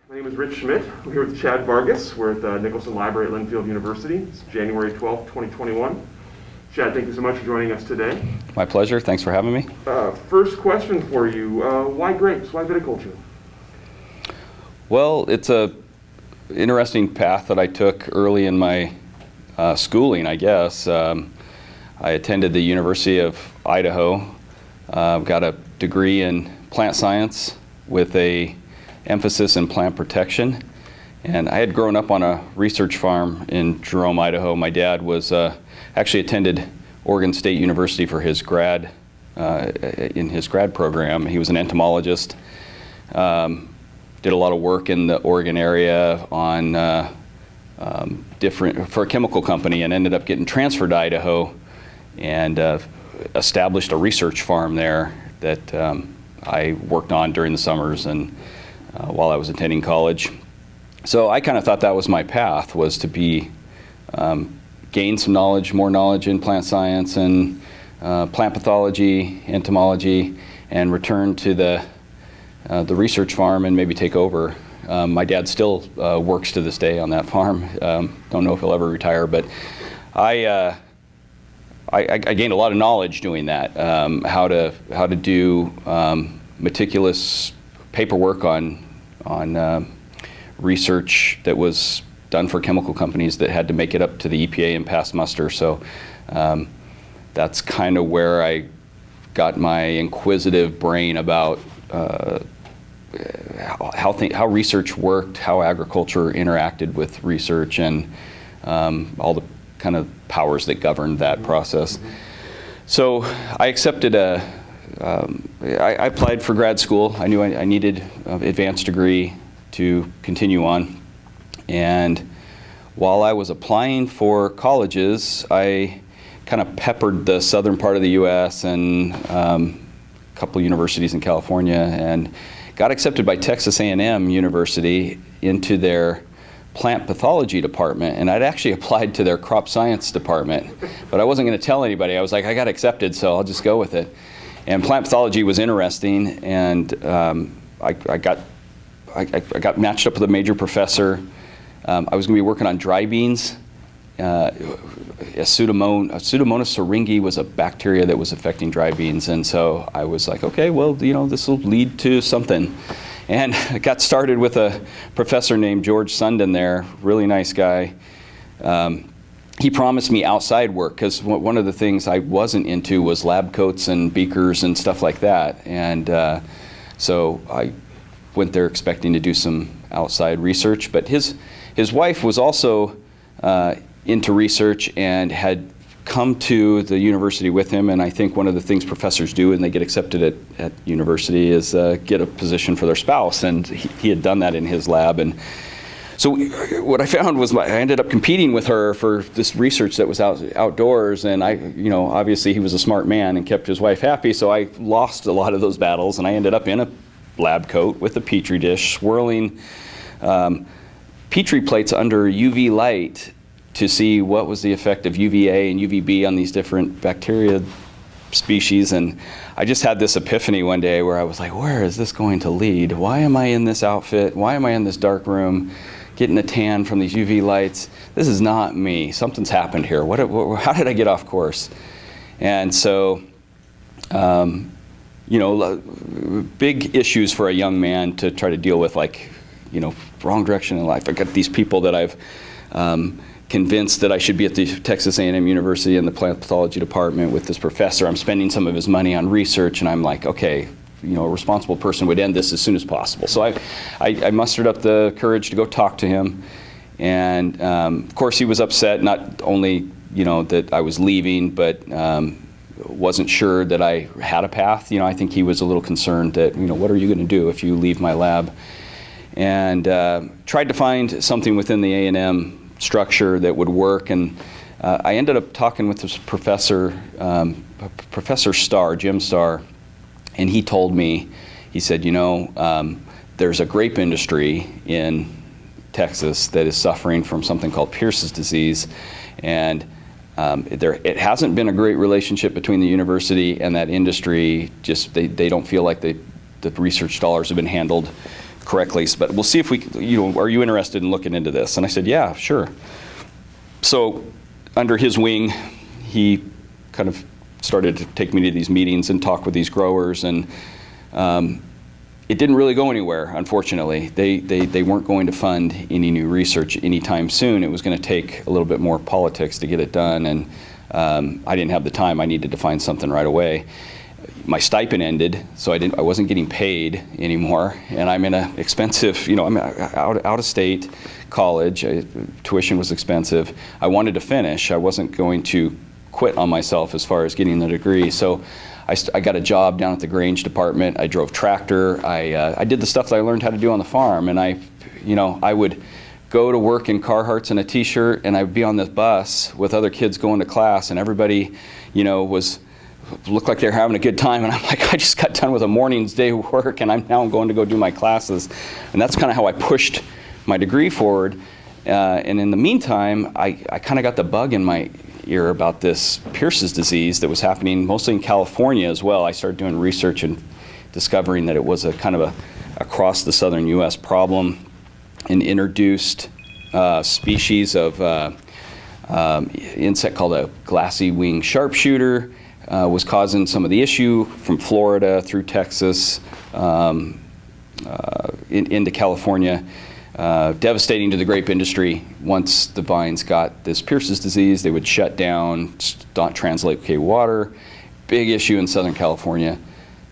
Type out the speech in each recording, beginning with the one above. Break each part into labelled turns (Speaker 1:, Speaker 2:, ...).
Speaker 1: My name is Rich Schmidt. I'm here with Chad Vargas. We're at the Nicholson Library at Linfield University. It's January 12th, 2021. Chad, thank you so much for joining us today.
Speaker 2: My pleasure. Thanks for having me.
Speaker 1: First question for you. Why grapes? Why viticulture?
Speaker 2: Well, it's a interesting path that I took early in my schooling, I guess. I attended the University of Idaho, got a degree in plant science with a emphasis in plant protection. And I had grown up on a research farm in Jerome, Idaho. My dad was actually attended Oregon State University for his grad program. He was an entomologist. Did a lot of work in the Oregon area on for a chemical company, and ended up getting transferred to Idaho and established a research farm there that I worked on during the summers and while I was attending college. So I kind of thought that was my path, was to be gain some knowledge, more knowledge in plant science and plant pathology, entomology, and return to the research farm and maybe take over. My dad still works to this day on that farm. Don't know if he'll ever retire, but I gained a lot of knowledge doing that. How to do meticulous paperwork on research that was done for chemical companies that had to make it up to the EPA and pass muster. So that's kind of where I got my inquisitive brain about how research worked, how agriculture interacted with research, and all the kind of powers that governed that process. So I accepted I applied for grad school. I knew I needed an advanced degree to continue on. And while I was applying for colleges, I kind of peppered the southern part of the U.S. and a couple universities in California, and got accepted by Texas A&M University into their plant pathology department. And I'd actually applied to their crop science department, but I wasn't going to tell anybody. I was like, I got accepted, so I'll just go with it. And plant pathology was interesting, and I got matched up with a major professor. I was going to be working on dry beans. Pseudomonas syringae was a bacteria that was affecting dry beans, and so I was like, okay, well, this will lead to something. And I got started with a professor named George Sunden there, really nice guy. He promised me outside work, because one of the things I wasn't into was lab coats and beakers and stuff like that. And so I went there expecting to do some outside research. But his wife was also into research and had come to the university with him. And I think one of the things professors do when they get accepted at university is get a position for their spouse. And he had done that in his lab. And so what I found was I ended up competing with her for this research that was outdoors, and obviously he was a smart man and kept his wife happy, so I lost a lot of those battles, and I ended up in a lab coat with a petri dish, swirling petri plates under UV light to see what was the effect of UVA and UVB on these different bacteria species. And I just had this epiphany one day where I was like, where is this going to lead? Why am I in this outfit? Why am I in this dark room getting a tan from these UV lights? This is not me. Something's happened here. How did I get off course? And so, big issues for a young man to try to deal with, wrong direction in life. I got these people that I've convinced that I should be at the Texas A&M University in the plant pathology department with this professor. I'm spending some of his money on research, and I'm like, okay, a responsible person would end this as soon as possible. So I mustered up the courage to go talk to him, and of course he was upset, not only that I was leaving, but wasn't sure that I had a path. I think he was a little concerned that what are you going to do if you leave my lab, and tried to find something within the A&M structure that would work. And I ended up talking with this professor, Professor Starr, Jim Starr. And he told me, he said, there's a grape industry in Texas that is suffering from something called Pierce's disease. And it hasn't been a great relationship between the university and that industry. Just they don't feel like the research dollars have been handled correctly, but we'll see if we, are you interested in looking into this? And I said, yeah, sure. So under his wing, he kind of started to take me to these meetings and talk with these growers, and it didn't really go anywhere, unfortunately. They weren't going to fund any new research anytime soon. It was going to take a little bit more politics to get it done, and I didn't have the time. I needed to find something right away. My stipend ended, so I wasn't getting paid anymore, and I'm in an expensive, I'm out of state college. Tuition was expensive. I wanted to finish. I wasn't going to quit on myself as far as getting the degree. So I got a job down at the Grange department. I drove tractor. I did the stuff that I learned how to do on the farm, and I would go to work in Carhartts and a t-shirt, and I'd be on this bus with other kids going to class, and everybody, looked like they were having a good time, and I'm like, I just got done with a morning's day of work, and I'm now going to go do my classes. And that's kind of how I pushed my degree forward. And in the meantime, I kind of got the bug in my ear about this Pierce's disease that was happening mostly in California as well. I started doing research and discovering that it was a kind of a across the southern U.S. problem. An introduced species of insect called a glassy wing sharpshooter was causing some of the issue from Florida through Texas into California. Devastating to the grape industry. Once the vines got this Pierce's disease, they would shut down, not translate okay water. Big issue in Southern California,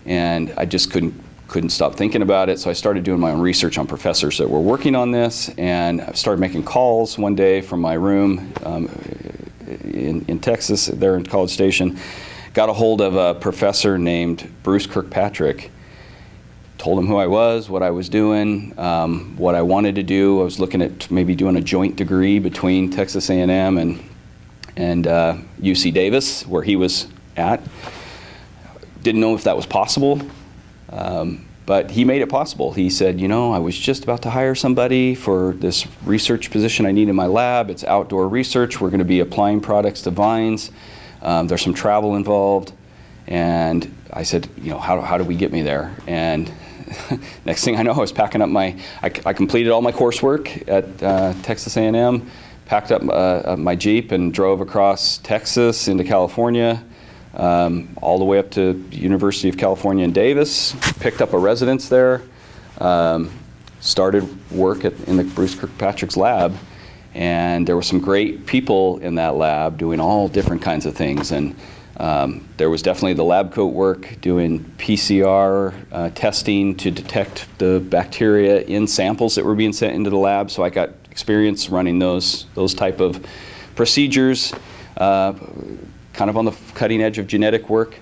Speaker 2: and I just couldn't stop thinking about it. So I started doing my own research on professors that were working on this, and I started making calls one day from my room in Texas, there in College Station. Got a hold of a professor named Bruce Kirkpatrick. Told him who I was, what I was doing, what I wanted to do. I was looking at maybe doing a joint degree between Texas A&M and UC Davis, where he was at. Didn't know if that was possible, but he made it possible. He said, I was just about to hire somebody for this research position I need in my lab. It's outdoor research. We're going to be applying products to vines. There's some travel involved. And I said, how do we get me there? And next thing I know, I was packing up I completed all my coursework at Texas A&M, packed up my Jeep and drove across Texas into California, all the way up to the University of California in Davis, picked up a residence there, started work in the Bruce Kirkpatrick's lab, and there were some great people in that lab doing all different kinds of things. And there was definitely the lab coat work, doing PCR testing to detect the bacteria in samples that were being sent into the lab. So I got experience running those type of procedures, kind of on the cutting edge of genetic work,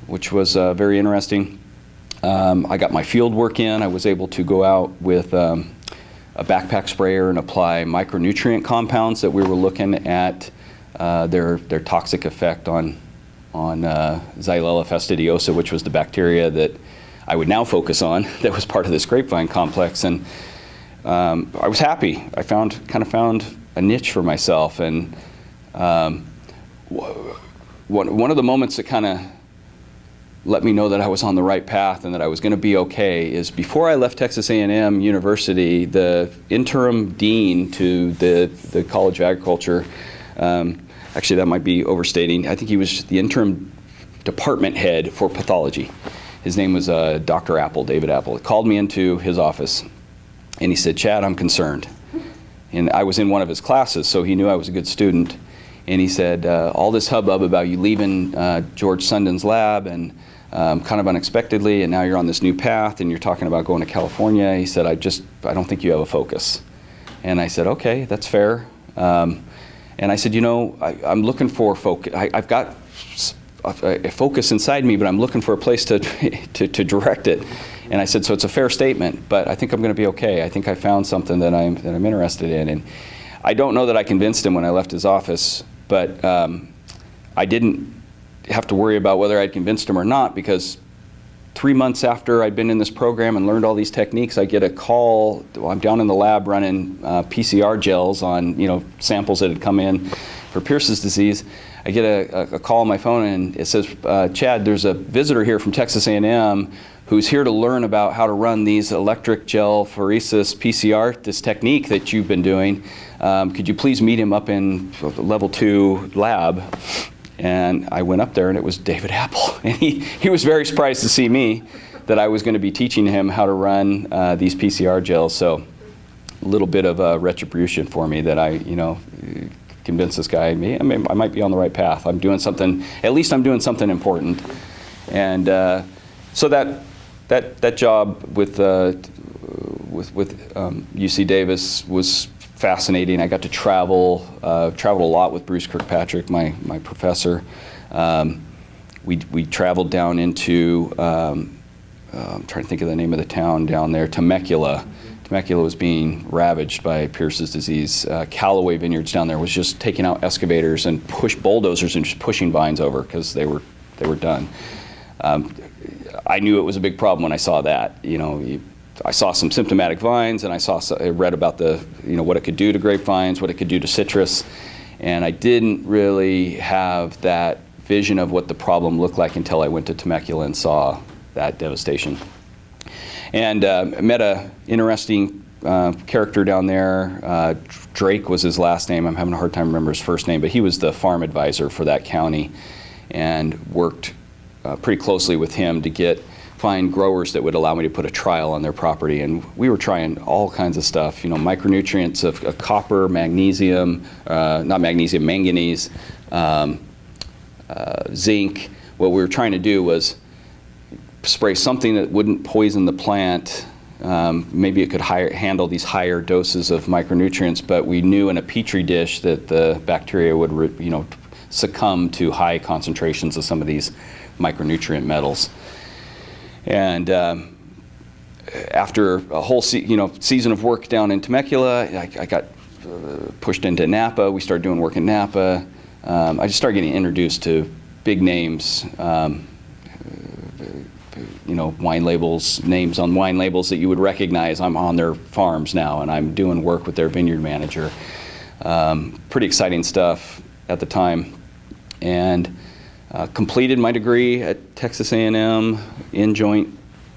Speaker 2: which was very interesting. I got my field work in. I was able to go out with a backpack sprayer and apply micronutrient compounds that we were looking at their toxic effect on Xylella fastidiosa, which was the bacteria that I would now focus on that was part of this grapevine complex. And I was happy. I found a niche for myself. And one of the moments that kind of let me know that I was on the right path and that I was going to be okay is before I left Texas A&M University, the interim dean to the College of Agriculture, actually that might be overstating, I think he was the interim department head for pathology. His name was Dr. Apple, David Apple. He called me into his office and he said, "Chad, I'm concerned." And I was in one of his classes, so he knew I was a good student. And he said, all this hubbub about you leaving George Sunden's lab and kind of unexpectedly, and now you're on this new path and you're talking about going to California. He said, I don't think you have a focus. And I said, okay, that's fair. And I said, I'm looking for focus. I've got a focus inside me, but I'm looking for a place to direct it. And I said, so it's a fair statement, but I think I'm going to be okay. I think I found something that I'm interested in. And I don't know that I convinced him when I left his office, but I didn't have to worry about whether I'd convinced him or not, because 3 months after I'd been in this program and learned all these techniques, I get a call. I'm down in the lab running PCR gels on samples that had come in for Pierce's disease. I get a call on my phone, and it says, Chad, there's a visitor here from Texas A&M who's here to learn about how to run these electric gel phoresis PCR, this technique that you've been doing. Could you please meet him up in level 2 lab? And I went up there, and it was David Apple. And he was very surprised to see me, that I was going to be teaching him how to run these PCR gels. So a little bit of a retribution for me that I, convinced this guy, I might be on the right path. I'm doing something, at least I'm doing something important. And so that job with UC Davis was fascinating. I got to traveled a lot with Bruce Kirkpatrick, my professor. We traveled down into, I'm trying to think of the name of the town down there, Temecula. Temecula was being ravaged by Pierce's disease. Callaway Vineyards down there was just taking out excavators and bulldozers and just pushing vines over because they were done. I knew it was a big problem when I saw that. I saw some symptomatic vines, and I read about what it could do to grapevines, what it could do to citrus, and I didn't really have that vision of what the problem looked like until I went to Temecula and saw that devastation. And met an interesting character down there. Drake was his last name. I'm having a hard time remembering his first name, but he was the farm advisor for that county, and worked pretty closely with him to find growers that would allow me to put a trial on their property. And we were trying all kinds of stuff, micronutrients of copper, magnesium, not magnesium, manganese, zinc. What we were trying to do was spray something that wouldn't poison the plant. Maybe it could handle these higher doses of micronutrients, but we knew in a petri dish that the bacteria would, succumb to high concentrations of some of these micronutrient metals. And after a whole season of work down in Temecula, I got pushed into Napa. We started doing work in Napa. I just started getting introduced to big names, wine labels, names on wine labels that you would recognize. I'm on their farms now, and I'm doing work with their vineyard manager. Pretty exciting stuff at the time. And completed my degree at Texas A&M in joint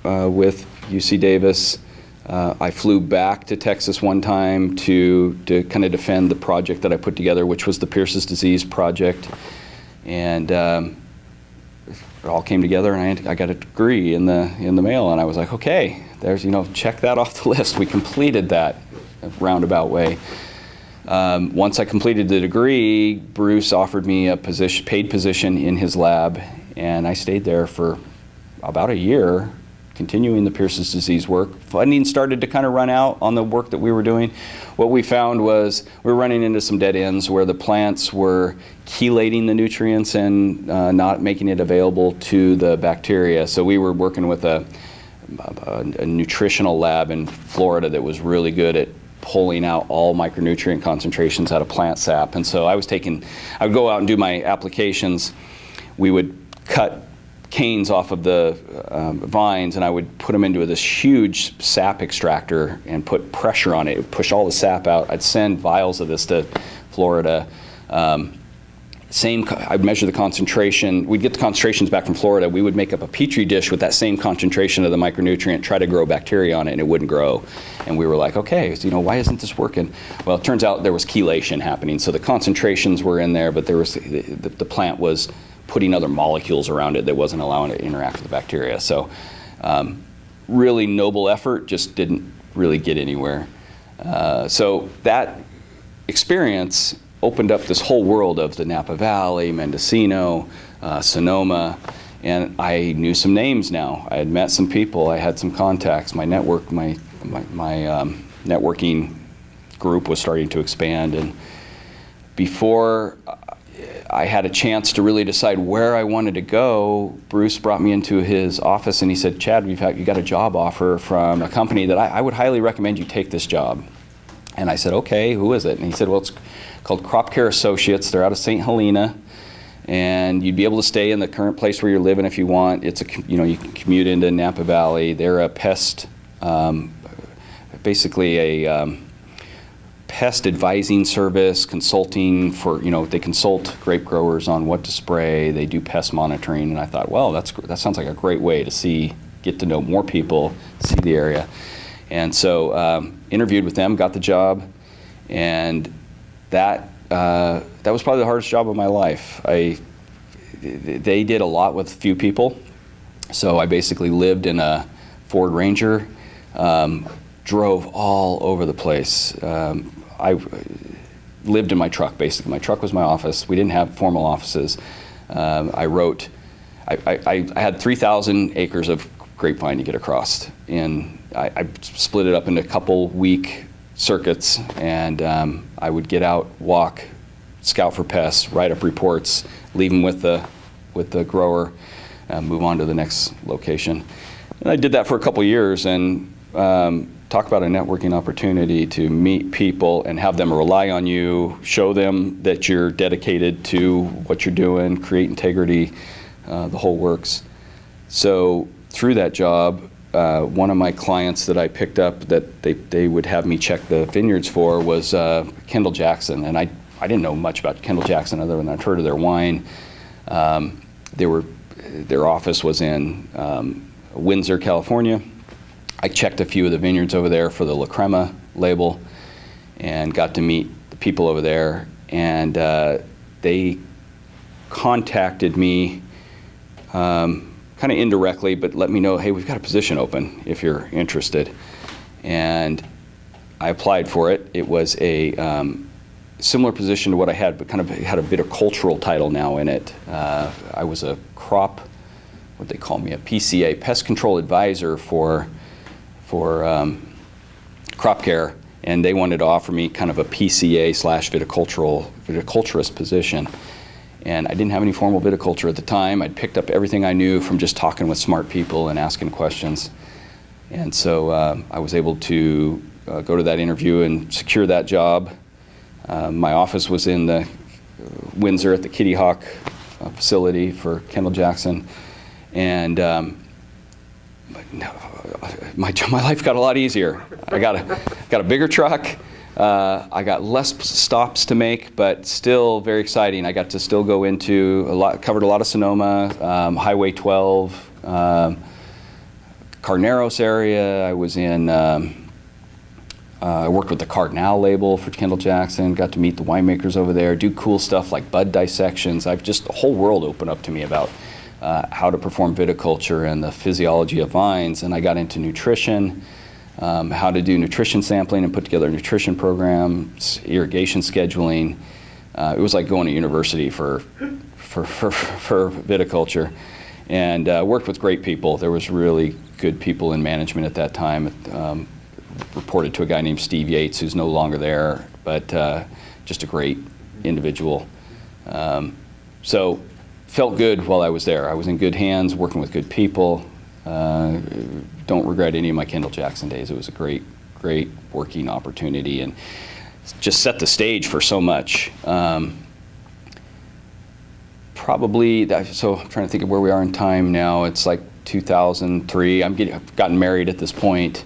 Speaker 2: with UC Davis. I flew back to Texas one time to kind of defend the project that I put together, which was the Pierce's disease project. And it all came together, and I got a degree in the mail, and I was like, okay, there's, check that off the list. We completed that roundabout way. Once I completed the degree, Bruce offered me a paid position in his lab, and I stayed there for about a year, continuing the Pierce's disease work. Funding started to kind of run out on the work that we were doing. What we found was we were running into some dead ends where the plants were chelating the nutrients and not making it available to the bacteria. So we were working with a nutritional lab in Florida that was really good at pulling out all micronutrient concentrations out of plant sap. And so I would go out and do my applications. We would cut canes off of the vines, and I would put them into this huge sap extractor and put pressure on it. It would push all the sap out. I'd send vials of this to Florida. I'd measure the concentration. We'd get the concentrations back from Florida. We would make up a petri dish with that same concentration of the micronutrient, try to grow bacteria on it, and it wouldn't grow. And we were like, okay, why isn't this working? Well, it turns out there was chelation happening. So the concentrations were in there, but there was the plant was putting other molecules around it that wasn't allowing it to interact with the bacteria. So really noble effort, just didn't really get anywhere. So that experience opened up this whole world of the Napa Valley, Mendocino, Sonoma, and I knew some names now. I had met some people, I had some contacts. My networking group was starting to expand, and before I had a chance to really decide where I wanted to go, Bruce brought me into his office and he said, Chad, you got a job offer from a company that I would highly recommend you take this job. And I said, okay, who is it? And he said, well, it's called Crop Care Associates. They're out of St. Helena, and you'd be able to stay in the current place where you're living if you want. It's you can commute into Napa Valley. They're a pest, basically a pest advising service, consulting for, they consult grape growers on what to spray. They do pest monitoring, and I thought, well, that sounds like a great way to get to know more people, see the area. And so interviewed with them, got the job, and that was probably the hardest job of my life. They did a lot with few people, so I basically lived in a Ford Ranger, drove all over the place. I lived in my truck, basically. My truck was my office. We didn't have formal offices. I had 3,000 acres of grapevine to get across, and I split it up into a couple week circuits, and I would get out, walk, scout for pests, write up reports, leave them with the grower, move on to the next location. And I did that for a couple years, and talk about a networking opportunity to meet people and have them rely on you, show them that you're dedicated to what you're doing, create integrity, the whole works. So through that job, one of my clients that I picked up that they would have me check the vineyards for was Kendall Jackson. And I didn't know much about Kendall Jackson other than I'd heard of their wine. Their office was in Windsor, California. I checked a few of the vineyards over there for the La Crema label and got to meet the people over there. And they contacted me kind of indirectly, but let me know, hey, we've got a position open if you're interested. And I applied for it. It was a similar position to what I had, but kind of had a viticultural title now in it. I was a crop, what they call me, a PCA, pest control advisor for crop care, and they wanted to offer me kind of a PCA / viticulturist position. And I didn't have any formal viticulture at the time. I'd picked up everything I knew from just talking with smart people and asking questions. And so I was able to go to that interview and secure that job. My office was in the Windsor at the Kitty Hawk facility for Kendall Jackson. And my life got a lot easier. I got a bigger truck. I got less stops to make, but still very exciting. I got to still go into covered a lot of Sonoma, Highway 12, Carneros area. I was in, I worked with the Cardinal label for Kendall Jackson, got to meet the winemakers over there, do cool stuff like bud dissections. The whole world opened up to me about how to perform viticulture and the physiology of vines. And I got into nutrition, how to do nutrition sampling and put together nutrition programs, irrigation scheduling. It was like going to university for viticulture, and worked with great people. There was really good people in management at that time. Reported to a guy named Steve Yates, who's no longer there, but just a great individual. So felt good while I was there. I was in good hands, working with good people. Don't regret any of my Kendall Jackson days. It was a great working opportunity and just set the stage for so much. Probably, so I'm trying to think of where we are in time now. It's like 2003. I've gotten married at this point.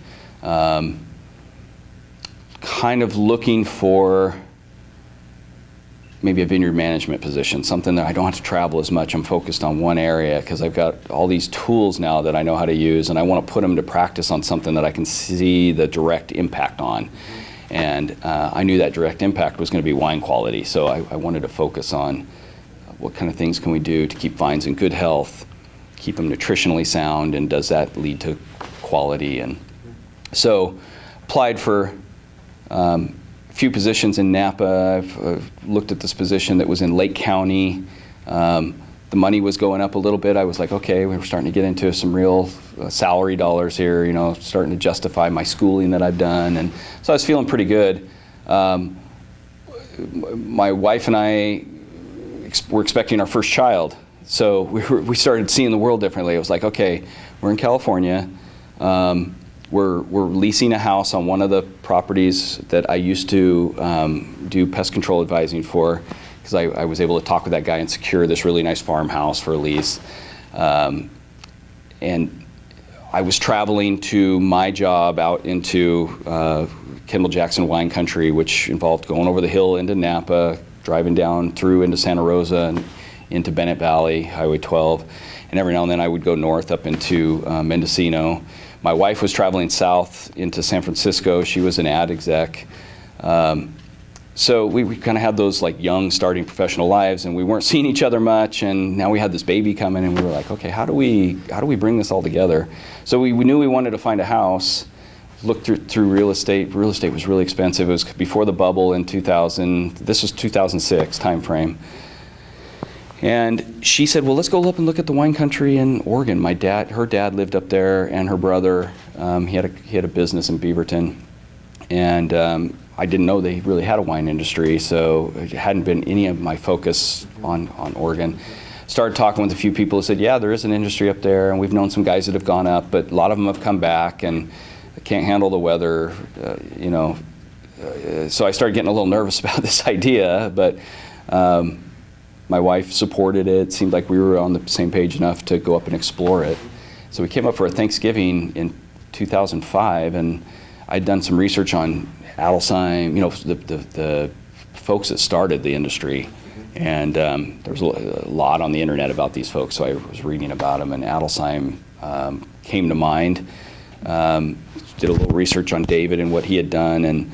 Speaker 2: Kind of looking for maybe a vineyard management position, something that I don't have to travel as much. I'm focused on one area because I've got all these tools now that I know how to use, and I want to put them to practice on something that I can see the direct impact on. And I knew that direct impact was going to be wine quality, so I wanted to focus on what kind of things can we do to keep vines in good health, keep them nutritionally sound, and does that lead to quality? And so applied for a few positions in Napa. I've looked at this position that was in Lake County. The money was going up a little bit. I was like, okay, we were starting to get into some real salary dollars here, starting to justify my schooling that I've done. And so I was feeling pretty good. My wife and I were expecting our first child. So we started seeing the world differently. It was like, okay, we're in California. We're leasing a house on one of the properties that I used to do pest control advising for, because I was able to talk with that guy and secure this really nice farmhouse for a lease. And I was traveling to my job out into Kendall Jackson wine country, which involved going over the hill into Napa, driving down through into Santa Rosa and into Bennett Valley, Highway 12. And every now and then I would go north up into Mendocino. My wife was traveling south into San Francisco. She was an ad exec. So we kind of had those like young starting professional lives, and we weren't seeing each other much, and now we had this baby coming, and we were like, okay, how do we bring this all together? So we knew we wanted to find a house, looked through real estate. Real estate was really expensive. It was before the bubble in 2000. This was 2006 timeframe. And she said, well, let's go up and look at the wine country in Oregon. Her dad lived up there, and her brother, he had a business in Beaverton. And I didn't know they really had a wine industry, so it hadn't been any of my focus on Oregon. Started talking with a few people who said, yeah, there is an industry up there, and we've known some guys that have gone up, but a lot of them have come back and can't handle the weather, So I started getting a little nervous about this idea, but my wife supported it. Seemed like we were on the same page enough to go up and explore it. So we came up for a Thanksgiving in 2005, and I'd done some research on Adelsheim, the folks that started the industry. And there was a lot on the internet about these folks, so I was reading about them, and Adelsheim came to mind. Did a little research on David and what he had done, and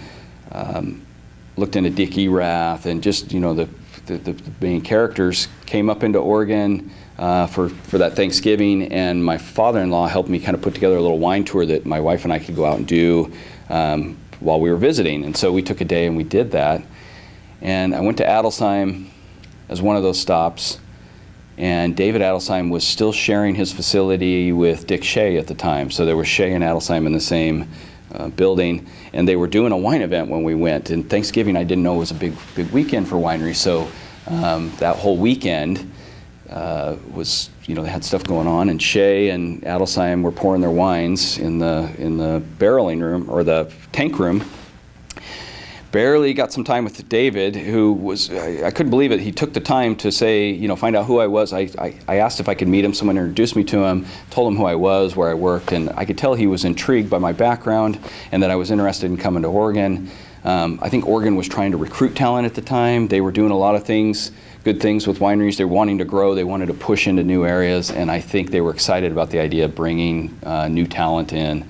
Speaker 2: looked into Dick Erath, and just, the main characters came up into Oregon for that Thanksgiving, and my father-in-law helped me kind of put together a little wine tour that my wife and I could go out and do while we were visiting. And so we took a day and we did that. And I went to Adelsheim as one of those stops, and David Adelsheim was still sharing his facility with Dick Shea at the time. So there was Shea and Adelsheim in the same building, and they were doing a wine event when we went. And Thanksgiving, I didn't know it was a big weekend for wineries, so that whole weekend was, they had stuff going on, and Shea and Adelsheim were pouring their wines in the barreling room, or the tank room. Barely got some time with David, who was, I couldn't believe it. He took the time to say, find out who I was. I asked if I could meet him. Someone introduced me to him, told him who I was, where I worked, and I could tell he was intrigued by my background and that I was interested in coming to Oregon. I think Oregon was trying to recruit talent at the time. They were doing a lot of things, good things with wineries. They were wanting to grow. They wanted to push into new areas, and I think they were excited about the idea of bringing new talent in.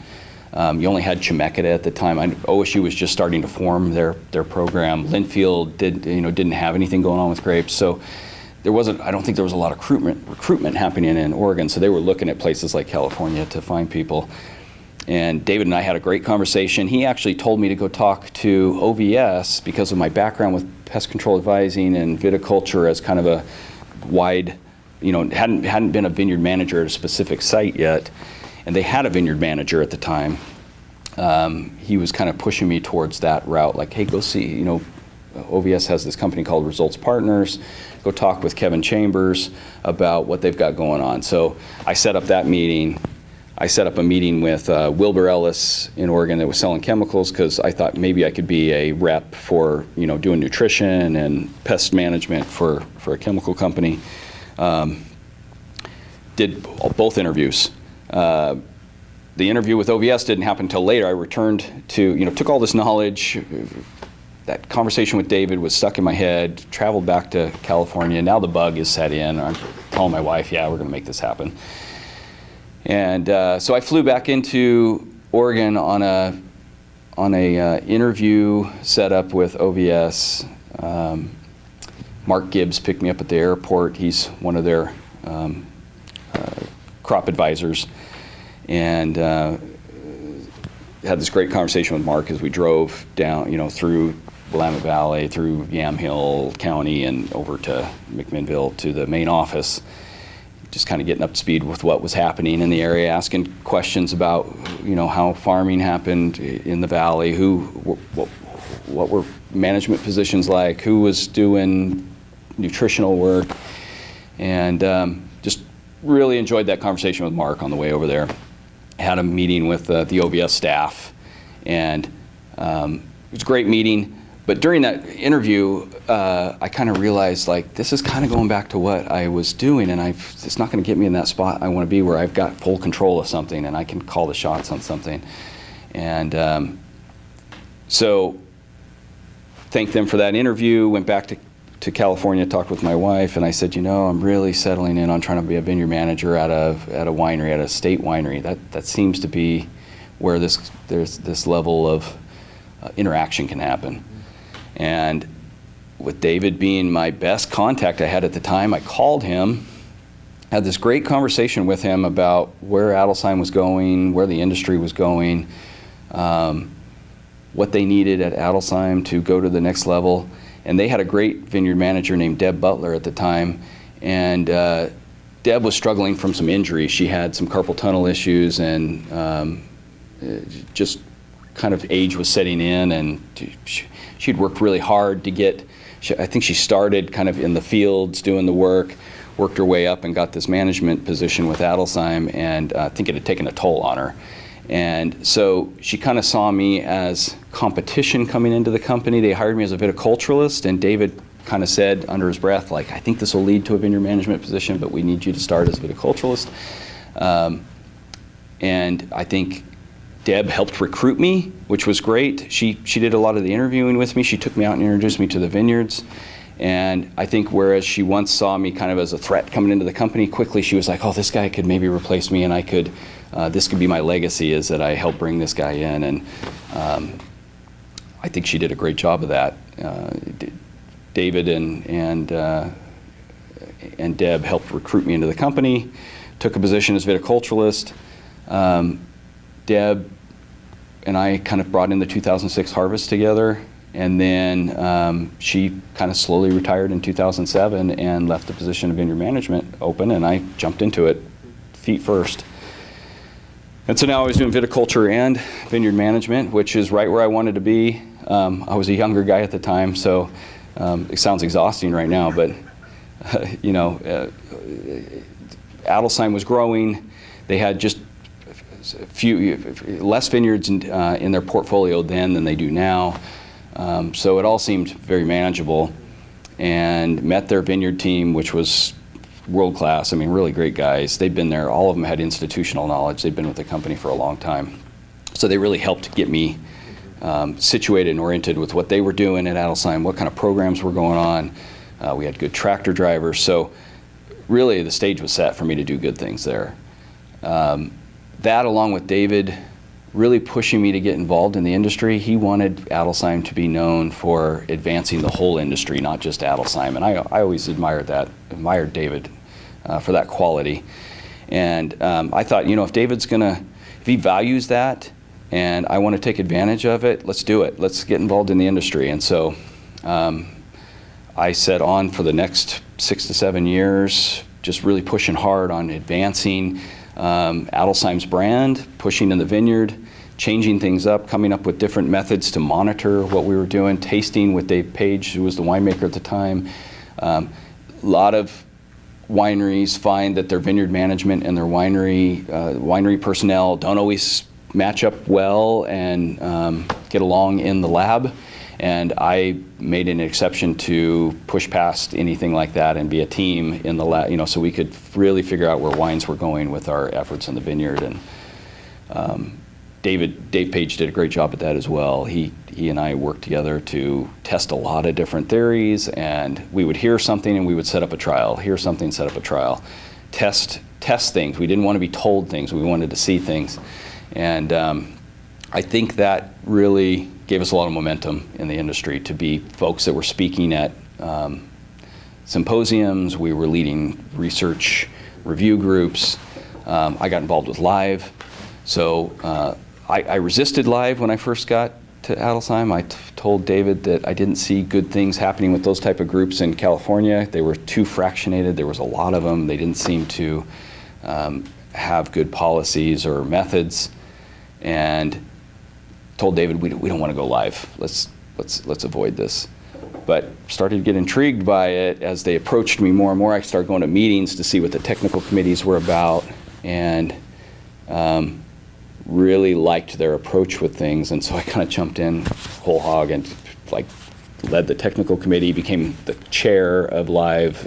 Speaker 2: You only had Chemeketa at the time. OSU was just starting to form their program. Linfield didn't have anything going on with grapes, so I don't think there was a lot of recruitment happening in Oregon. So they were looking at places like California to find people. And David and I had a great conversation. He actually told me to go talk to OVS because of my background with pest control advising and viticulture as kind of a wide, hadn't been a vineyard manager at a specific site yet. And they had a vineyard manager at the time. He was kind of pushing me towards that route, like, hey, go see, OVS has this company called Results Partners. Go talk with Kevin Chambers about what they've got going on. So I set up that meeting. I set up a meeting with Wilbur Ellis in Oregon that was selling chemicals, because I thought maybe I could be a rep for, doing nutrition and pest management for a chemical company. Did both interviews. The interview with OVS didn't happen until later. I returned to, took all this knowledge. That conversation with David was stuck in my head, traveled back to California. Now the bug is set in. I'm telling my wife, yeah, we're going to make this happen. And so I flew back into Oregon on a interview set up with OVS. Mark Gibbs picked me up at the airport. He's one of their crop advisors, and had this great conversation with Mark as we drove down, through Willamette Valley, through Yamhill County, and over to McMinnville to the main office. Just kind of getting up to speed with what was happening in the area, asking questions about, how farming happened in the valley, what were management positions like, who was doing nutritional work, and just really enjoyed that conversation with Mark on the way over there. Had a meeting with the OVS staff, and it was a great meeting. But during that interview, I kind of realized, like, this is kind of going back to what I was doing, and it's not going to get me in that spot I want to be, where I've got full control of something and I can call the shots on something. And So thanked them for that interview, went back to California, talked with my wife, and I said, I'm really settling in on trying to be a vineyard manager at a winery, at a state winery. That seems to be where there's this level of interaction can happen. And with David being my best contact I had at the time, I called him, had this great conversation with him about where Adelsheim was going, where the industry was going, what they needed at Adelsheim to go to the next level. And they had a great vineyard manager named Deb Butler at the time. And Deb was struggling from some injuries. She had some carpal tunnel issues, and just kind of age was setting in, and she'd worked really hard to get, I think she started kind of in the fields doing the work, worked her way up and got this management position with Adelsheim, and I think it had taken a toll on her. And so she kind of saw me as competition coming into the company. They hired me as a viticulturalist, and David kind of said under his breath, like, I think this will lead to a vineyard management position, but we need you to start as a viticulturalist. And I think Deb helped recruit me, which was great. She did a lot of the interviewing with me. She took me out and introduced me to the vineyards. And I think whereas she once saw me kind of as a threat coming into the company, quickly she was like, oh, this guy could maybe replace me, and I could, this could be my legacy, is that I helped bring this guy in. And I think she did a great job of that. David and Deb helped recruit me into the company, took a position as viticulturalist. Deb and I kind of brought in the 2006 harvest together, and then she kind of slowly retired in 2007 and left the position of vineyard management open, and I jumped into it feet first. And so now I was doing viticulture and vineyard management, which is right where I wanted to be. I was a younger guy at the time, so it sounds exhausting right now, but Adelsheim was growing. They had just less vineyards in their portfolio then than they do now. So it all seemed very manageable, and met their vineyard team, which was world class. I mean, really great guys. They'd been there. All of them had institutional knowledge. They'd been with the company for a long time. So they really helped get me situated and oriented with what they were doing at Adelsheim, what kind of programs were going on. We had good tractor drivers. So really the stage was set for me to do good things there. That, along with David really pushing me to get involved in the industry. He wanted Adelsheim to be known for advancing the whole industry, not just Adelsheim. And I always admired David for that quality. And I thought, if David's if he values that and I want to take advantage of it, let's do it. Let's get involved in the industry. And so I set on for the next 6 to 7 years, just really pushing hard on advancing Adelsheim's brand, pushing in the vineyard, changing things up, coming up with different methods to monitor what we were doing, tasting with Dave Page, who was the winemaker at the time. A lot of wineries find that their vineyard management and their winery personnel don't always match up well and get along in the lab. And I made an exception to push past anything like that and be a team in the lab, so we could really figure out where wines were going with our efforts in the vineyard. And Dave Page did a great job at that as well. He and I worked together to test a lot of different theories, and we would hear something and we would set up a trial. Hear something, set up a trial. Test things. We didn't want to be told things. We wanted to see things. And I think that really gave us a lot of momentum in the industry to be folks that were speaking at symposiums. We were leading research review groups. I got involved with live. So I resisted live when I first got to Adelsheim. I told David that I didn't see good things happening with those type of groups in California. They were too fractionated. There was a lot of them. They didn't seem to have good policies or methods. And told David, we don't want to go live. Let's avoid this. But started to get intrigued by it as they approached me more and more. I started going to meetings to see what the technical committees were about, and really liked their approach with things. And so I kind of jumped in whole hog and led the technical committee, became the chair of live,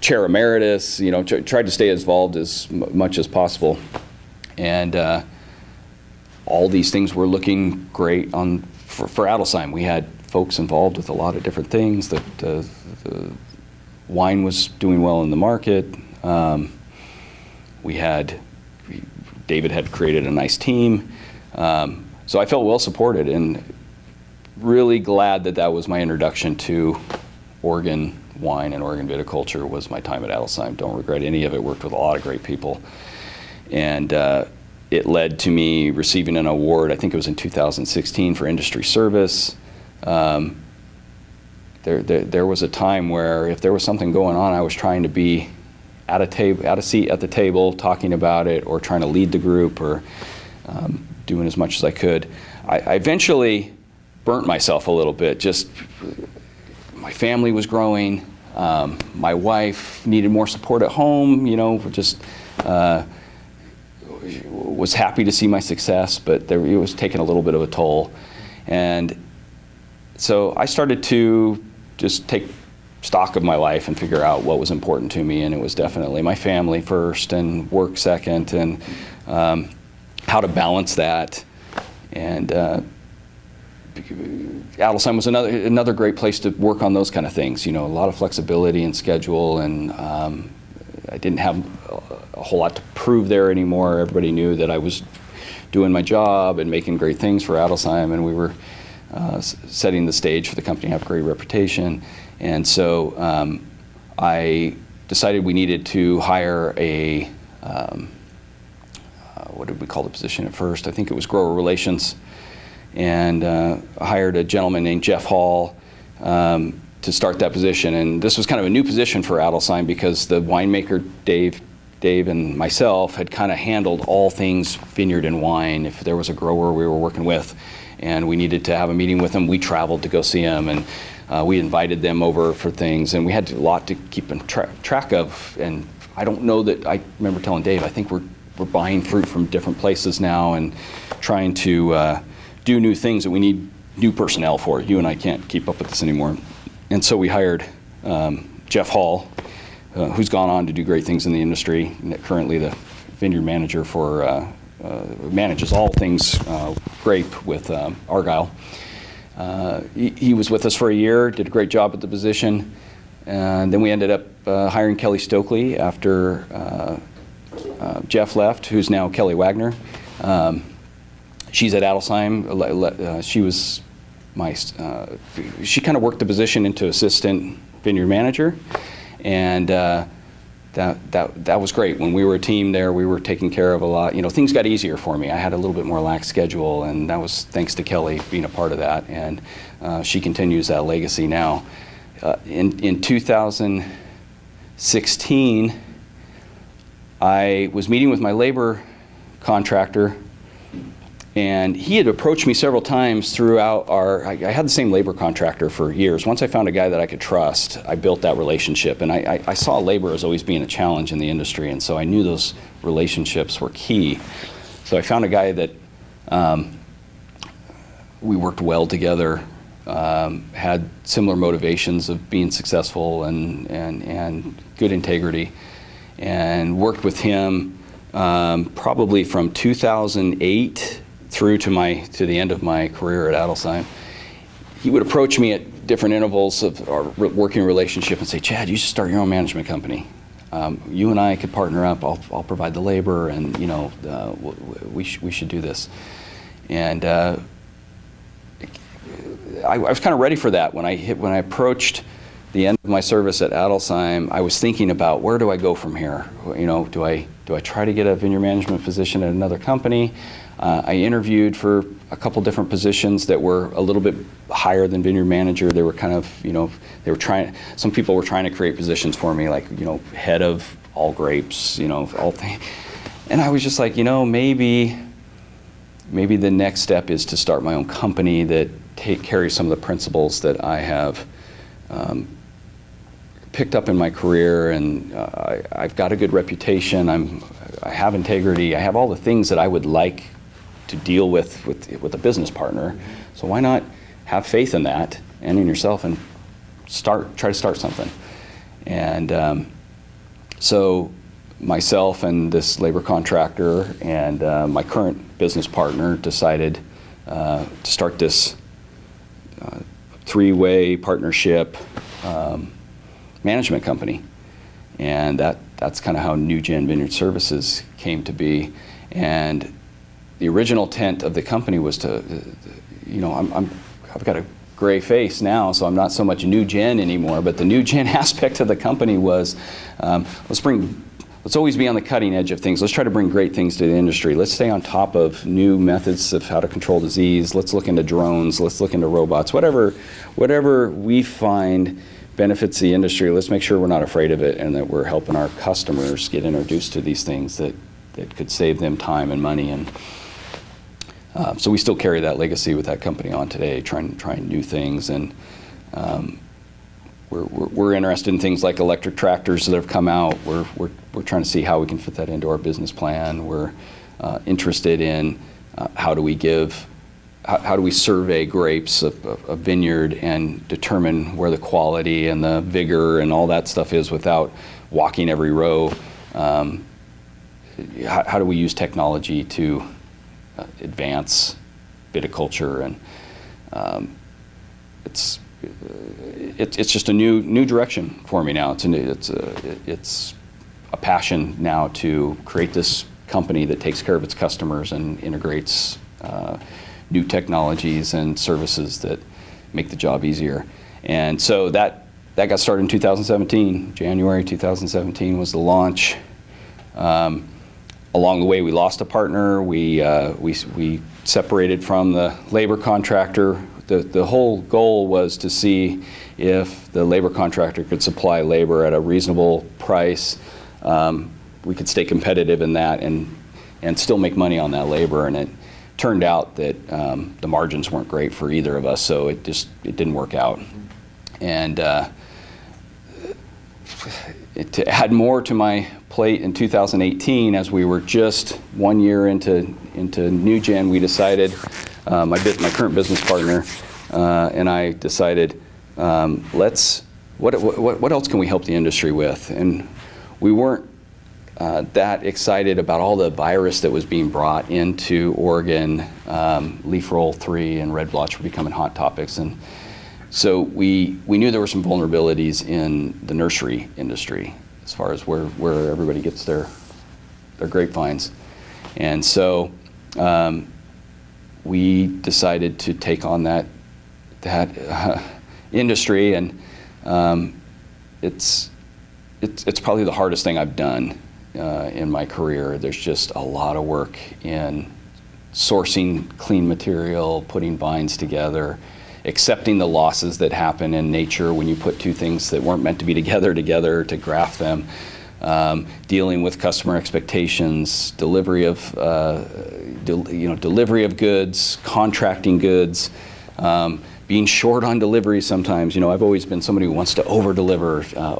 Speaker 2: chair emeritus. Tried to stay involved as much as possible. And all these things were looking great for Adelsheim. We had folks involved with a lot of different things. The wine was doing well in the market. David had created a nice team. So I felt well supported, and really glad that was my introduction to Oregon wine and Oregon viticulture was my time at Adelsheim. Don't regret any of it. Worked with a lot of great people. And it led to me receiving an award, I think it was in 2016, for industry service. There was a time where if there was something going on, I was trying to be at a seat at the table talking about it, or trying to lead the group, or doing as much as I could. I eventually burnt myself a little bit. Just my family was growing. My wife needed more support at home, just was happy to see my success, but it was taking a little bit of a toll. And so I started to just take stock of my life and figure out what was important to me, and it was definitely my family first and work second, and how to balance that. And Adelsheim was another great place to work on those kind of things. A lot of flexibility in schedule, and I didn't have a whole lot to prove there anymore. Everybody knew that I was doing my job and making great things for Adelsheim, and we were setting the stage for the company to have a great reputation. And so I decided we needed to hire a, what did we call the position at first? I think it was grower relations. And I hired a gentleman named Jeff Hall to start that position. And this was kind of a new position for Adelsheim, because the winemaker, Dave and myself had kind of handled all things vineyard and wine. If there was a grower we were working with and we needed to have a meeting with them, we traveled to go see them, and we invited them over for things, and we had a lot to keep in track of. And I don't know that, I remember telling Dave, I think we're buying fruit from different places now and trying to do new things that we need new personnel for. You and I can't keep up with this anymore. And so we hired Jeff Hall, who's gone on to do great things in the industry, currently the vineyard manager for, manages all things grape with Argyle. He was with us for a year, did a great job at the position, and then we ended up hiring Kelly Stokely after Jeff left, who's now Kelly Wagner. She's at Adelsheim. She was she kind of worked the position into assistant vineyard manager, and that was great. When we were a team there, we were taking care of a lot. Things got easier for me. I had a little bit more lax schedule, and that was thanks to Kelly being a part of that, and she continues that legacy now. In 2016, I was meeting with my labor contractor, and he had approached me several times throughout I had the same labor contractor for years. Once I found a guy that I could trust, I built that relationship, and I saw labor as always being a challenge in the industry, and so I knew those relationships were key. So I found a guy that we worked well together, had similar motivations of being successful and good integrity, and worked with him probably from 2008 through to the end of my career at Adelsheim. He would approach me at different intervals of our working relationship and say, "Chad, you should start your own management company. You and I could partner up. I'll provide the labor, and we should do this." And I was kind of ready for that when I approached the end of my service at Adelsheim. I was thinking about, where do I go from here? Do I try to get a vineyard management position at another company? I interviewed for a couple different positions that were a little bit higher than vineyard manager. They were kind of, some people were trying to create positions for me, like, head of all grapes, all things. And I was just like, maybe the next step is to start my own company that carries some of the principles that I have picked up in my career, and I've got a good reputation. I have integrity. I have all the things that I would like to deal with a business partner. So why not have faith in that and in yourself and try to start something? And so myself and this labor contractor and my current business partner decided to start this three-way partnership management company. And that's kind of how NewGen Vineyard Services came to be. And the original intent of the company was to, I've got a gray face now, so I'm not so much NewGen anymore, but the NewGen aspect of the company was, let's always be on the cutting edge of things. Let's try to bring great things to the industry. Let's stay on top of new methods of how to control disease. Let's look into drones. Let's look into robots. Whatever we find benefits the industry, let's make sure we're not afraid of it and that we're helping our customers get introduced to these things that could save them time and money. And so we still carry that legacy with that company on today, trying new things. And we're interested in things like electric tractors that have come out. We're trying to see how we can fit that into our business plan. We're interested in how do we survey grapes of vineyard and determine where the quality and the vigor and all that stuff is without walking every row. How do we use technology to advance viticulture? And it's just a new direction for me now. It's a passion now to create this company that takes care of its customers and integrates new technologies and services that make the job easier. And so that got started in 2017. January 2017 was the launch. Along the way, we lost a partner. We separated from the labor contractor. The whole goal was to see if the labor contractor could supply labor at a reasonable price. We could stay competitive in that and still make money on that labor. And it turned out that the margins weren't great for either of us, so it didn't work out. And to add more to my plate in 2018, as we were just 1 year into NewGen, we decided, my current business partner and I decided, what else can we help the industry with? And we weren't that excited about all the virus that was being brought into Oregon. Leaf roll 3 and red blotch were becoming hot topics. And so we knew there were some vulnerabilities in the nursery industry as far as where everybody gets their grapevines. And so we decided to take on that industry, and it's probably the hardest thing I've done in my career. There's just a lot of work in sourcing clean material, putting vines together, accepting the losses that happen in nature when you put two things that weren't meant to be together to graft them, dealing with customer expectations, delivery of goods, contracting goods, being short on delivery sometimes. I've always been somebody who wants to over-deliver, not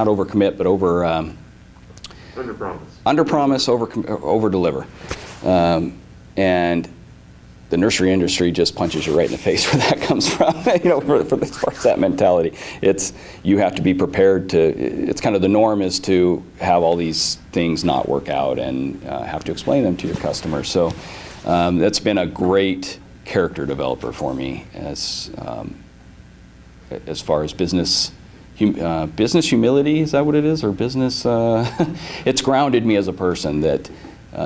Speaker 2: overcommit, but under-promise, over-deliver. And the nursery industry just punches you right in the face where that comes from, for as far as that mentality. You have to be prepared it's kind of the norm is to have all these things not work out and have to explain them to your customers. So that's been a great character developer for me as far as business humility, is that what it is? Or business, it's grounded me as a person that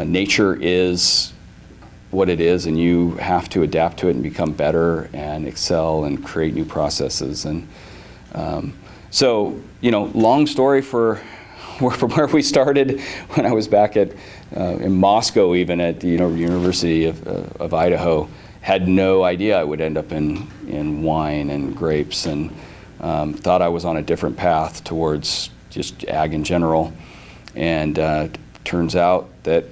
Speaker 2: nature is what it is, and you have to adapt to it and become better and excel and create new processes. And so, long story from where we started when I was back in Moscow, even at the University of Idaho, had no idea I would end up in wine and grapes, and thought I was on a different path towards just ag in general. And turns out that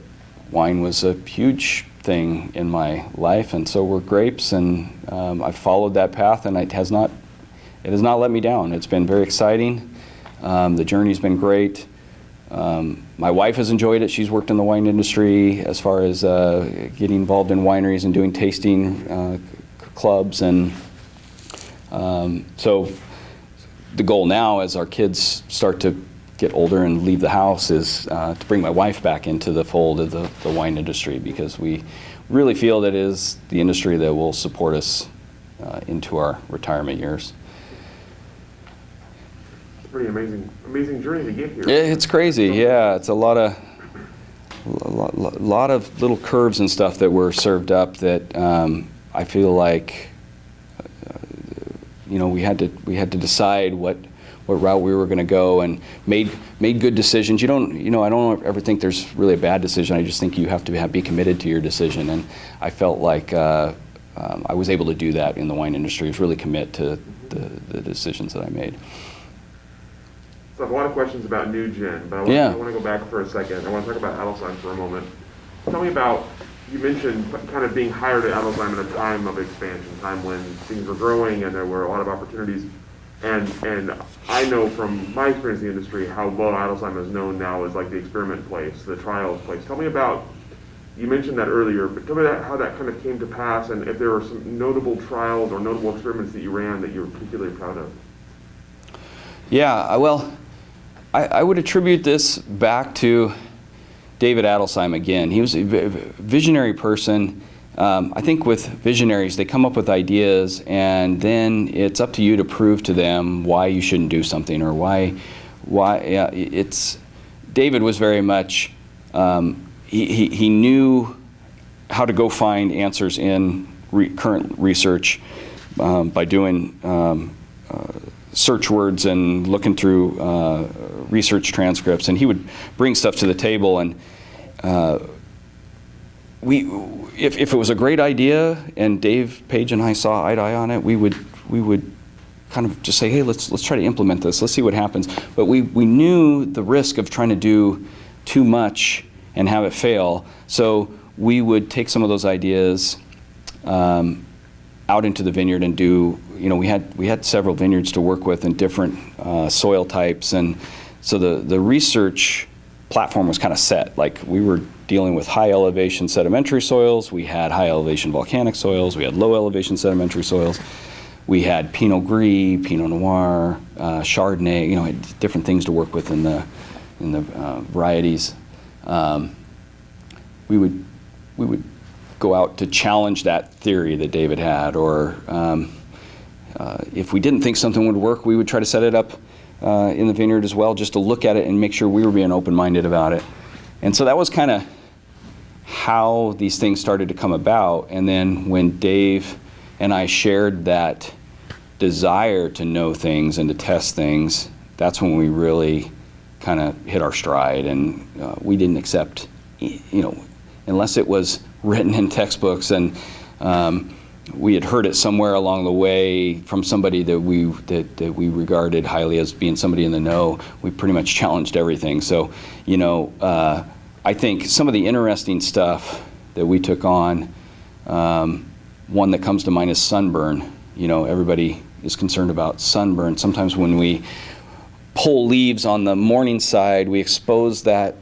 Speaker 2: wine was a huge thing in my life, and so were grapes, and I've followed that path, and it has not let me down. It's been very exciting. The journey's been great. My wife has enjoyed it. She's worked in the wine industry as far as getting involved in wineries and doing tasting clubs, and so the goal now, as our kids start to get older and leave the house, is to bring my wife back into the fold of the wine industry, because we really feel that it is the industry that will support us into our retirement years.
Speaker 1: It's a pretty amazing journey to get here.
Speaker 2: It's crazy, yeah. It's a lot of little curves and stuff that were served up that I feel like we had to decide what route we were going to go, and made good decisions. I don't ever think there's really a bad decision. I just think you have to be committed to your decision, and I felt like I was able to do that in the wine industry. I was really commit to the decisions that I made.
Speaker 1: So I have a lot of questions about NewGen, but I want to go back for a second. I want to talk about Adelsheim for a moment. Tell me about, you mentioned kind of being hired at Adelsheim at a time of expansion, time when things were growing and there were a lot of opportunities. And I know from my experience in the industry how well Adelsheim is known now as like the experiment place, the trials place. Tell me about, you mentioned that earlier, but tell me how that kind of came to pass, and if there were some notable trials or notable experiments that you ran that you're particularly proud of.
Speaker 2: Yeah, well, I would attribute this back to David Adelsheim again. He was a visionary person. I think with visionaries, they come up with ideas, and then it's up to you to prove to them why you shouldn't do something, or why. David was very much, he knew how to go find answers in current research by doing search words and looking through research transcripts, and he would bring stuff to the table, and if it was a great idea and Dave Page and I saw eye to eye on it, we would kind of just say, hey, let's try to implement this. Let's see what happens. But we knew the risk of trying to do too much and have it fail. So we would take some of those ideas out into the vineyard and do. We had several vineyards to work with in different soil types, and so the research platform was kind of set. Like, we were dealing with high elevation sedimentary soils, we had high elevation volcanic soils, we had low elevation sedimentary soils, we had Pinot Gris, Pinot Noir, Chardonnay, different things to work with in the varieties. We would go out to challenge that theory that David had, or if we didn't think something would work, we would try to set it up in the vineyard as well, just to look at it and make sure we were being open-minded about it. And so that was kind of how these things started to come about. And then when Dave and I shared that desire to know things and to test things, that's when we really kind of hit our stride. And we didn't accept, unless it was written in textbooks, and we had heard it somewhere along the way from somebody that we regarded highly as being somebody in the know. We pretty much challenged everything. So, I think some of the interesting stuff that we took on, one that comes to mind is sunburn. Everybody is concerned about sunburn. Sometimes when we pull leaves on the morning side, we expose that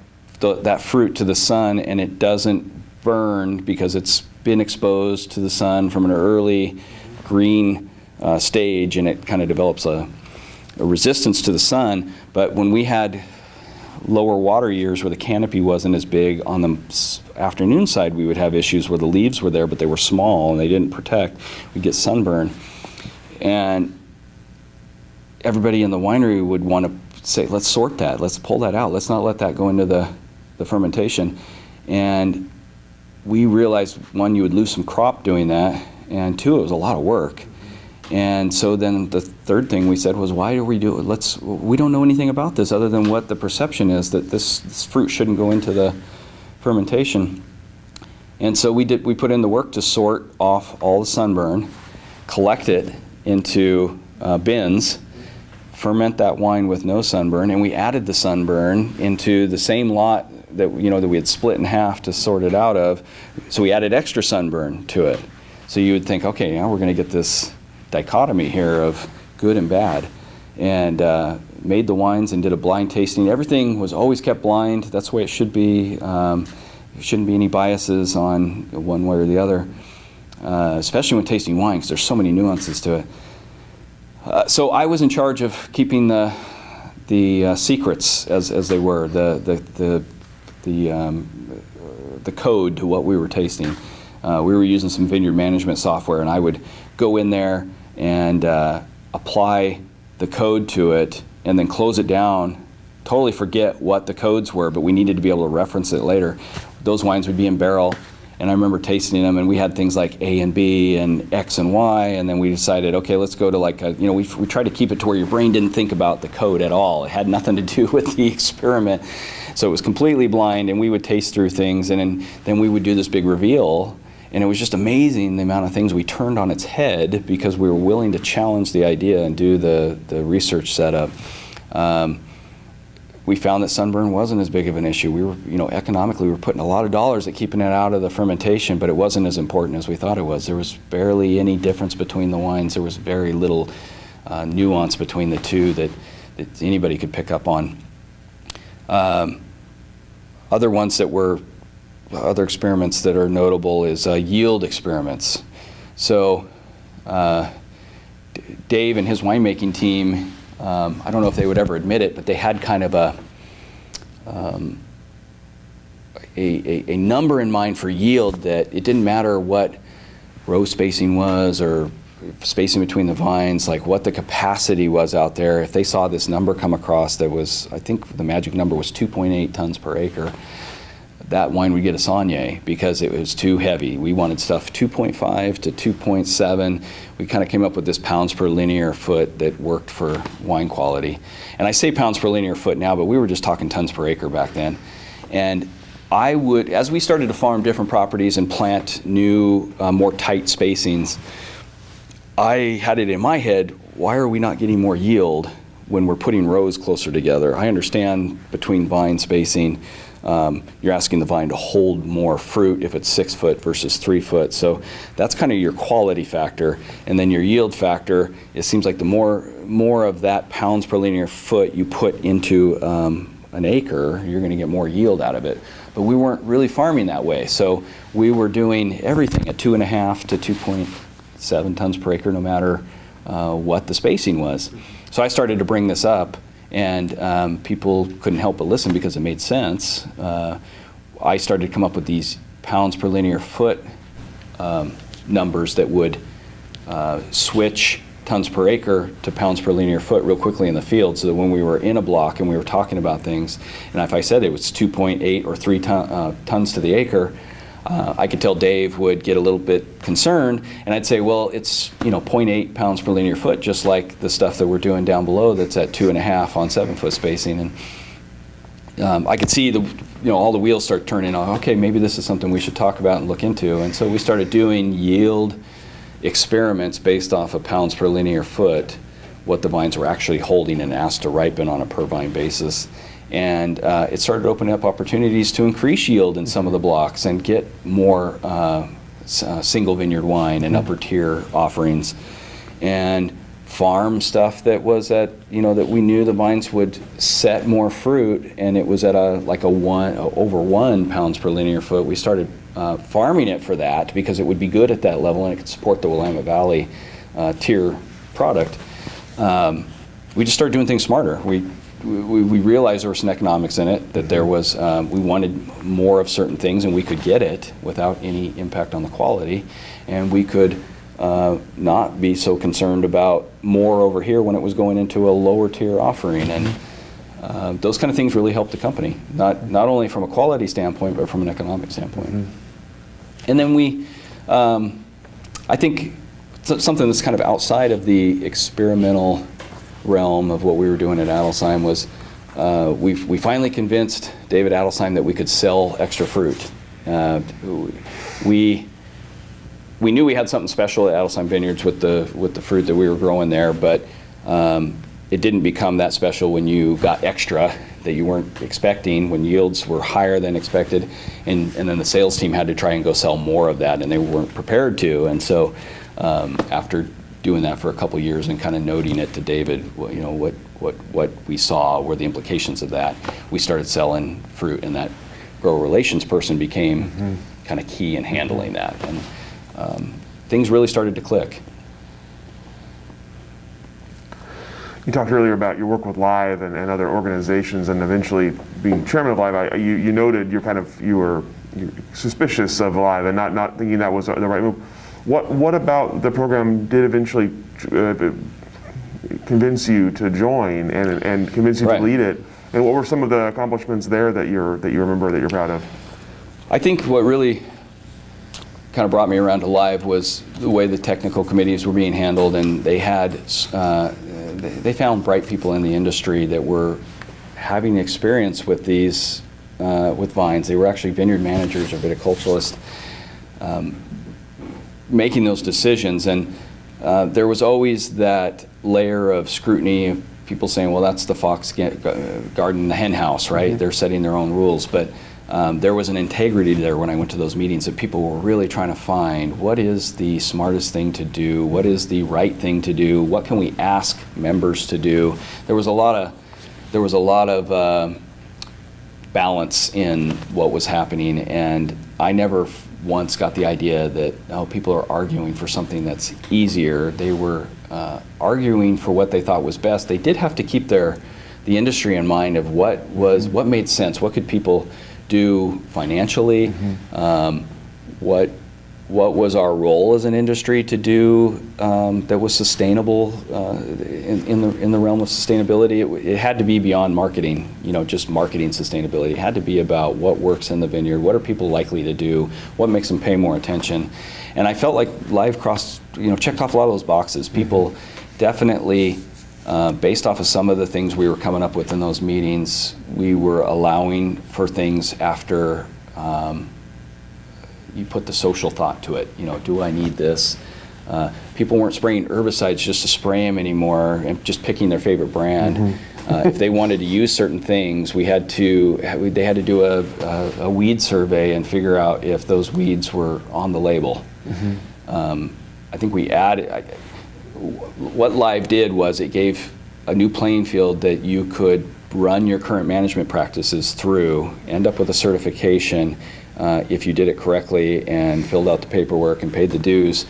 Speaker 2: fruit to the sun, and it doesn't burn because it's been exposed to the sun from an early green stage, and it kind of develops a resistance to the sun. But when we had lower water years where the canopy wasn't as big, on the afternoon side we would have issues where the leaves were there but they were small and they didn't protect. We'd get sunburn, and everybody in the winery would want to say, let's sort that, let's pull that out, let's not let that go into the fermentation. And we realized, one, you would lose some crop doing that, and two, it was a lot of work. And so then the third thing we said was, why do we do it? We don't know anything about this other than what the perception is, that this fruit shouldn't go into the fermentation. And so we put in the work to sort off all the sunburn, collect it into bins, ferment that wine with no sunburn, and we added the sunburn into the same lot that we had split in half to sort it out of. So we added extra sunburn to it. So you would think, okay, now we're going to get this dichotomy here of good and bad, and made the wines and did a blind tasting. Everything was always kept blind. That's the way it should be. There shouldn't be any biases on one way or the other, especially when tasting wine, because there's so many nuances to it. So I was in charge of keeping the secrets as they were, the code to what we were tasting. We were using some vineyard management software, and I would go in there and apply the code to it and then close it down, totally forget what the codes were, but we needed to be able to reference it later. Those wines would be in barrel, and I remember tasting them, and we had things like A and B and X and Y, and then we decided, okay, let's go to like a, we tried to keep it to where your brain didn't think about the code at all. It had nothing to do with the experiment. So it was completely blind, and we would taste through things, and then we would do this big reveal, and it was just amazing the amount of things we turned on its head because we were willing to challenge the idea and do the research setup. We found that sunburn wasn't as big of an issue. We were, economically, we were putting a lot of dollars at keeping it out of the fermentation, but it wasn't as important as we thought it was. There was barely any difference between the wines. There was very little nuance between the two that anybody could pick up on. Other experiments that are notable is yield experiments. So Dave and his winemaking team, I don't know if they would ever admit it, but they had kind of a number in mind for yield that it didn't matter what row spacing was or spacing between the vines, like what the capacity was out there. If they saw this number come across that was, I think the magic number was 2.8 tons per acre, that wine would get a Saunier because it was too heavy. We wanted stuff 2.5 to 2.7. We kind of came up with this pounds per linear foot that worked for wine quality. And I say pounds per linear foot now, but we were just talking tons per acre back then. And I would, as we started to farm different properties and plant new, more tight spacings, I had it in my head, why are we not getting more yield when we're putting rows closer together? I understand between vine spacing, you're asking the vine to hold more fruit if it's 6 foot versus 3 foot. So that's kind of your quality factor. And then your yield factor, it seems like the more of that pounds per linear foot you put into an acre, you're going to get more yield out of it. But we weren't really farming that way. So we were doing everything at 2.5 to 2.7 tons per acre, no matter what the spacing was. So I started to bring this up, and people couldn't help but listen because it made sense. I started to come up with these pounds per linear foot numbers that would switch tons per acre to pounds per linear foot real quickly in the field, so that when we were in a block and we were talking about things, and if I said it was 2.8 or 3 tons to the acre, I could tell Dave would get a little bit concerned, and I'd say, well, it's 0.8 pounds per linear foot, just like the stuff that we're doing down below that's at 2.5 on 7 foot spacing. And I could see all the wheels start turning on. Okay, maybe this is something we should talk about and look into. And so we started doing yield experiments based off of pounds per linear foot, what the vines were actually holding and asked to ripen on a per vine basis. And it started opening up opportunities to increase yield in some of the blocks and get more single vineyard wine and upper tier offerings, and farm stuff that was at, that we knew the vines would set more fruit, and it was at over 1 pounds per linear foot. We started farming it for that because it would be good at that level and it could support the Willamette Valley tier product. We just started doing things smarter. We realized there was some economics in it, that there was, we wanted more of certain things and we could get it without any impact on the quality, and we could not be so concerned about more over here when it was going into a lower tier offering. And those kind of things really helped the company, not only from a quality standpoint, but from an economic standpoint. Mm-hmm. And then we, I think something that's kind of outside of the experimental realm of what we were doing at Adelsheim was we finally convinced David Adelsheim that we could sell extra fruit. We knew we had something special at Adelsheim Vineyards with the fruit that we were growing there, but it didn't become that special when you got extra that you weren't expecting, when yields were higher than expected, and then the sales team had to try and go sell more of that, and they weren't prepared to. And so after doing that for a couple years and kind of noting it to David, what we saw were the implications of that, we started selling fruit, and that grower relations person became kind of key in handling that, and things really started to click.
Speaker 1: You talked earlier about your work with Live and other organizations, and eventually being chairman of Live. You noted you were suspicious of Live and not thinking that was the right move. What about the program did eventually convince you to join and convince you to lead it? And what were some of the accomplishments there that you remember that you're proud of?
Speaker 2: I think what really kind of brought me around to Live was the way the technical committees were being handled, and they had they found bright people in the industry that were having experience with these with vines. They were actually vineyard managers or viticulturists making those decisions, and there was always that layer of scrutiny of people saying, well, that's the fox garden, the hen house, right? They're setting their own rules. But there was an integrity there when I went to those meetings that people were really trying to find what is the smartest thing to do, what is the right thing to do, what can we ask members to do. There was a lot of balance in what was happening, and I never once got the idea that people are arguing for something that's easier. They were arguing for what they thought was best. They did have to keep the industry in mind of what made sense, what could people do financially, what was our role as an industry to do that was sustainable in the realm of sustainability. It had to be beyond marketing, just marketing sustainability. It had to be about what works in the vineyard, what are people likely to do, what makes them pay more attention. And I felt like Live checked off a lot of those boxes. People definitely, based off of some of the things we were coming up with in those meetings, we were allowing for things after you put the social thought to it. Do I need this? People weren't spraying herbicides just to spray them anymore and just picking their favorite brand. If they wanted to use certain things, they had to do a weed survey and figure out if those weeds were on the label. I think we added, what Live did was it gave a new playing field that you could run your current management practices through, end up with a certification if you did it correctly and filled out the paperwork and paid the dues.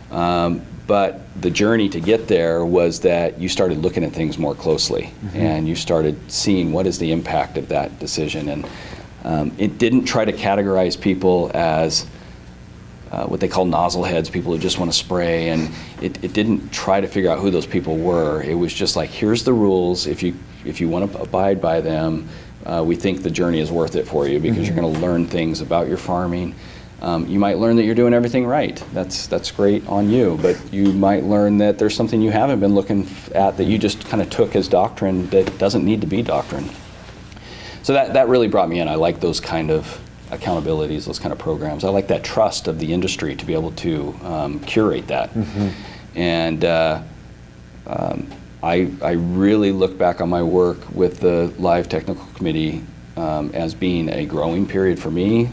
Speaker 2: But the journey to get there was that you started looking at things more closely, and you started seeing what is the impact of that decision. And it didn't try to categorize people as what they call nozzle heads, people who just want to spray, and it didn't try to figure out who those people were. It was just like, here's the rules. If you want to abide by them, we think the journey is worth it for you because you're going to learn things about your farming. You might learn that you're doing everything right. That's great on you, but you might learn that there's something you haven't been looking at that you just kind of took as doctrine that doesn't need to be doctrine. So that really brought me in. I like those kind of accountabilities, those kind of programs. I like that trust of the industry to be able to curate that. And I really look back on my work with the Live Technical Committee as being a growing period for me,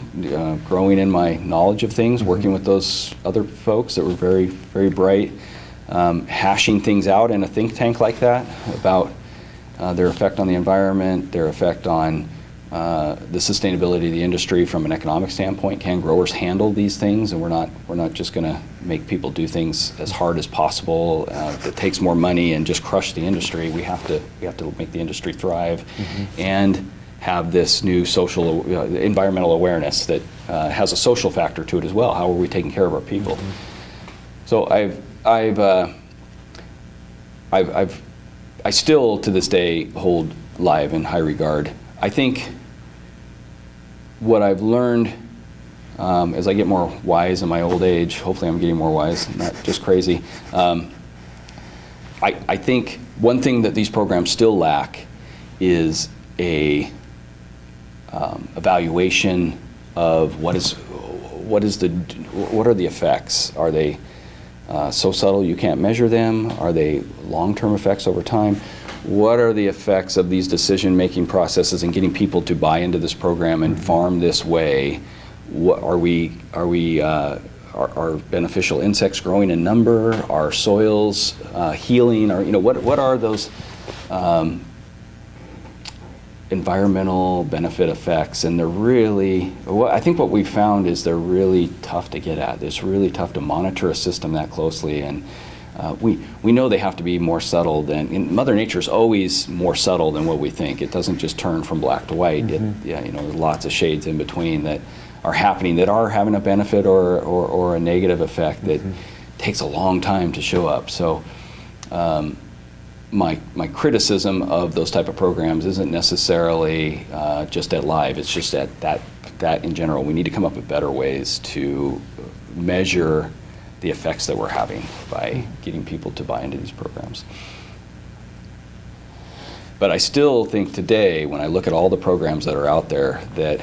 Speaker 2: growing in my knowledge of things, working with those other folks that were very, very bright, hashing things out in a think tank like that about their effect on the environment, their effect on the sustainability of the industry from an economic standpoint. Can growers handle these things? And we're not just going to make people do things as hard as possible that takes more money and just crush the industry. We have to make the industry thrive and have this new social environmental awareness that has a social factor to it as well. How are we taking care of our people? So I still to this day hold Live in high regard. I think what I've learned as I get more wise in my old age, hopefully I'm getting more wise, not just crazy. I think one thing that these programs still lack is a evaluation of what are the effects? Are they so subtle you can't measure them? Are they long-term effects over time? What are the effects of these decision-making processes and getting people to buy into this program and farm this way? Are beneficial insects growing in number? Are soils healing? Or what are those environmental benefit effects? And they're really, I think what we found is they're really tough to get at. It's really tough to monitor a system that closely, and we know they have to be more subtle than Mother Nature's always more subtle than what we think. It doesn't just turn from black to white. There's lots of shades in between that are happening that are having a benefit or a negative effect that takes a long time to show up. So my criticism of those type of programs isn't necessarily just at Live. It's just at that in general. We need to come up with better ways to measure the effects that we're having by getting people to buy into these programs. But I still think today, when I look at all the programs that are out there, that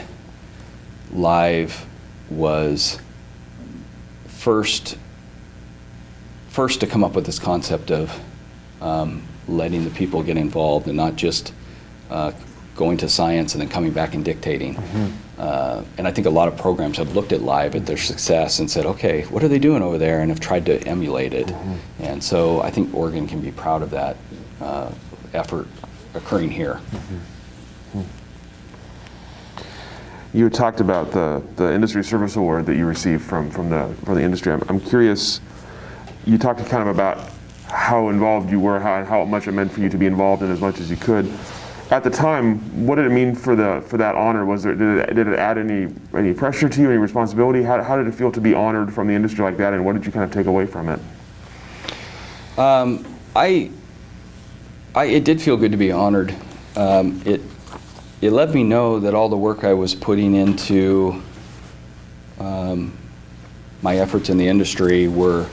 Speaker 2: Live was first to come up with this concept of letting the people get involved and not just going to science and then coming back and dictating. And I think a lot of programs have looked at Live, at their success, and said, okay, what are they doing over there, and have tried to emulate it. And so I think Oregon can be proud of that effort occurring here.
Speaker 1: You had talked about the Industry Service Award that you received from the industry. I'm curious, you talked kind of about how involved you were, how much it meant for you to be involved in as much as you could. At the time, what did it mean for that honor? Did it add any pressure to you, any responsibility? How did it feel to be honored from the industry like that, and what did you kind of take away from it?
Speaker 2: It did feel good to be honored. It let me know that all the work I was putting into my efforts in the industry were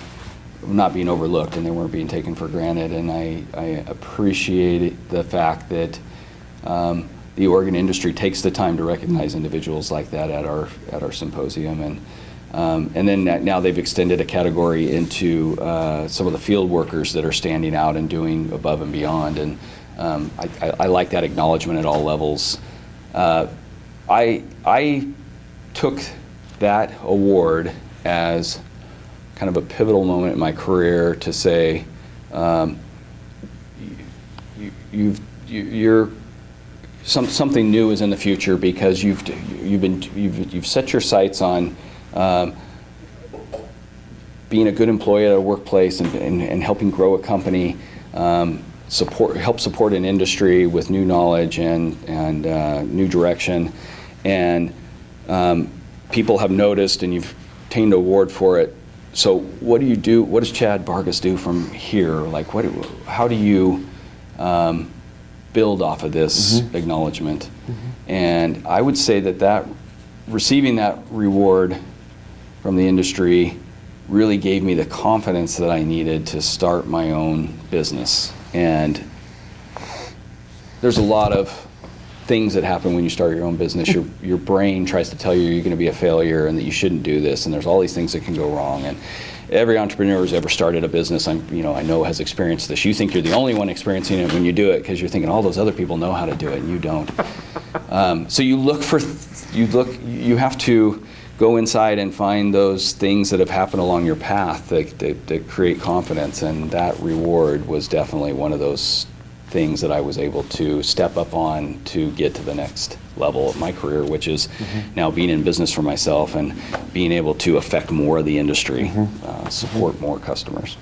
Speaker 2: not being overlooked, and they weren't being taken for granted. And I appreciate the fact that the Oregon industry takes the time to recognize individuals like that at our symposium, and then now they've extended a category into some of the field workers that are standing out and doing above and beyond, and I like that acknowledgement at all levels. I took that award as kind of a pivotal moment in my career to say, you're something new is in the future, because you've set your sights on being a good employee at a workplace and helping grow a company, help support an industry with new knowledge and new direction, and people have noticed, and you've obtained an award for it. So what do you do? What does Chad Vargas do from here? Like, how do you build off of this acknowledgement? And I would say that receiving that reward from the industry really gave me the confidence that I needed to start my own business. And there's a lot of things that happen when you start your own business. Your brain tries to tell you you're going to be a failure and that you shouldn't do this, and there's all these things that can go wrong. And every entrepreneur who's ever started a business, I know has experienced this. You think you're the only one experiencing it when you do it, because you're thinking all those other people know how to do it and you don't. So you have to go inside and find those things that have happened along your path that create confidence, and that reward was definitely one of those things that I was able to step up on to get to the next level of my career, which is now being in business for myself and being able to affect more of the industry, support more customers.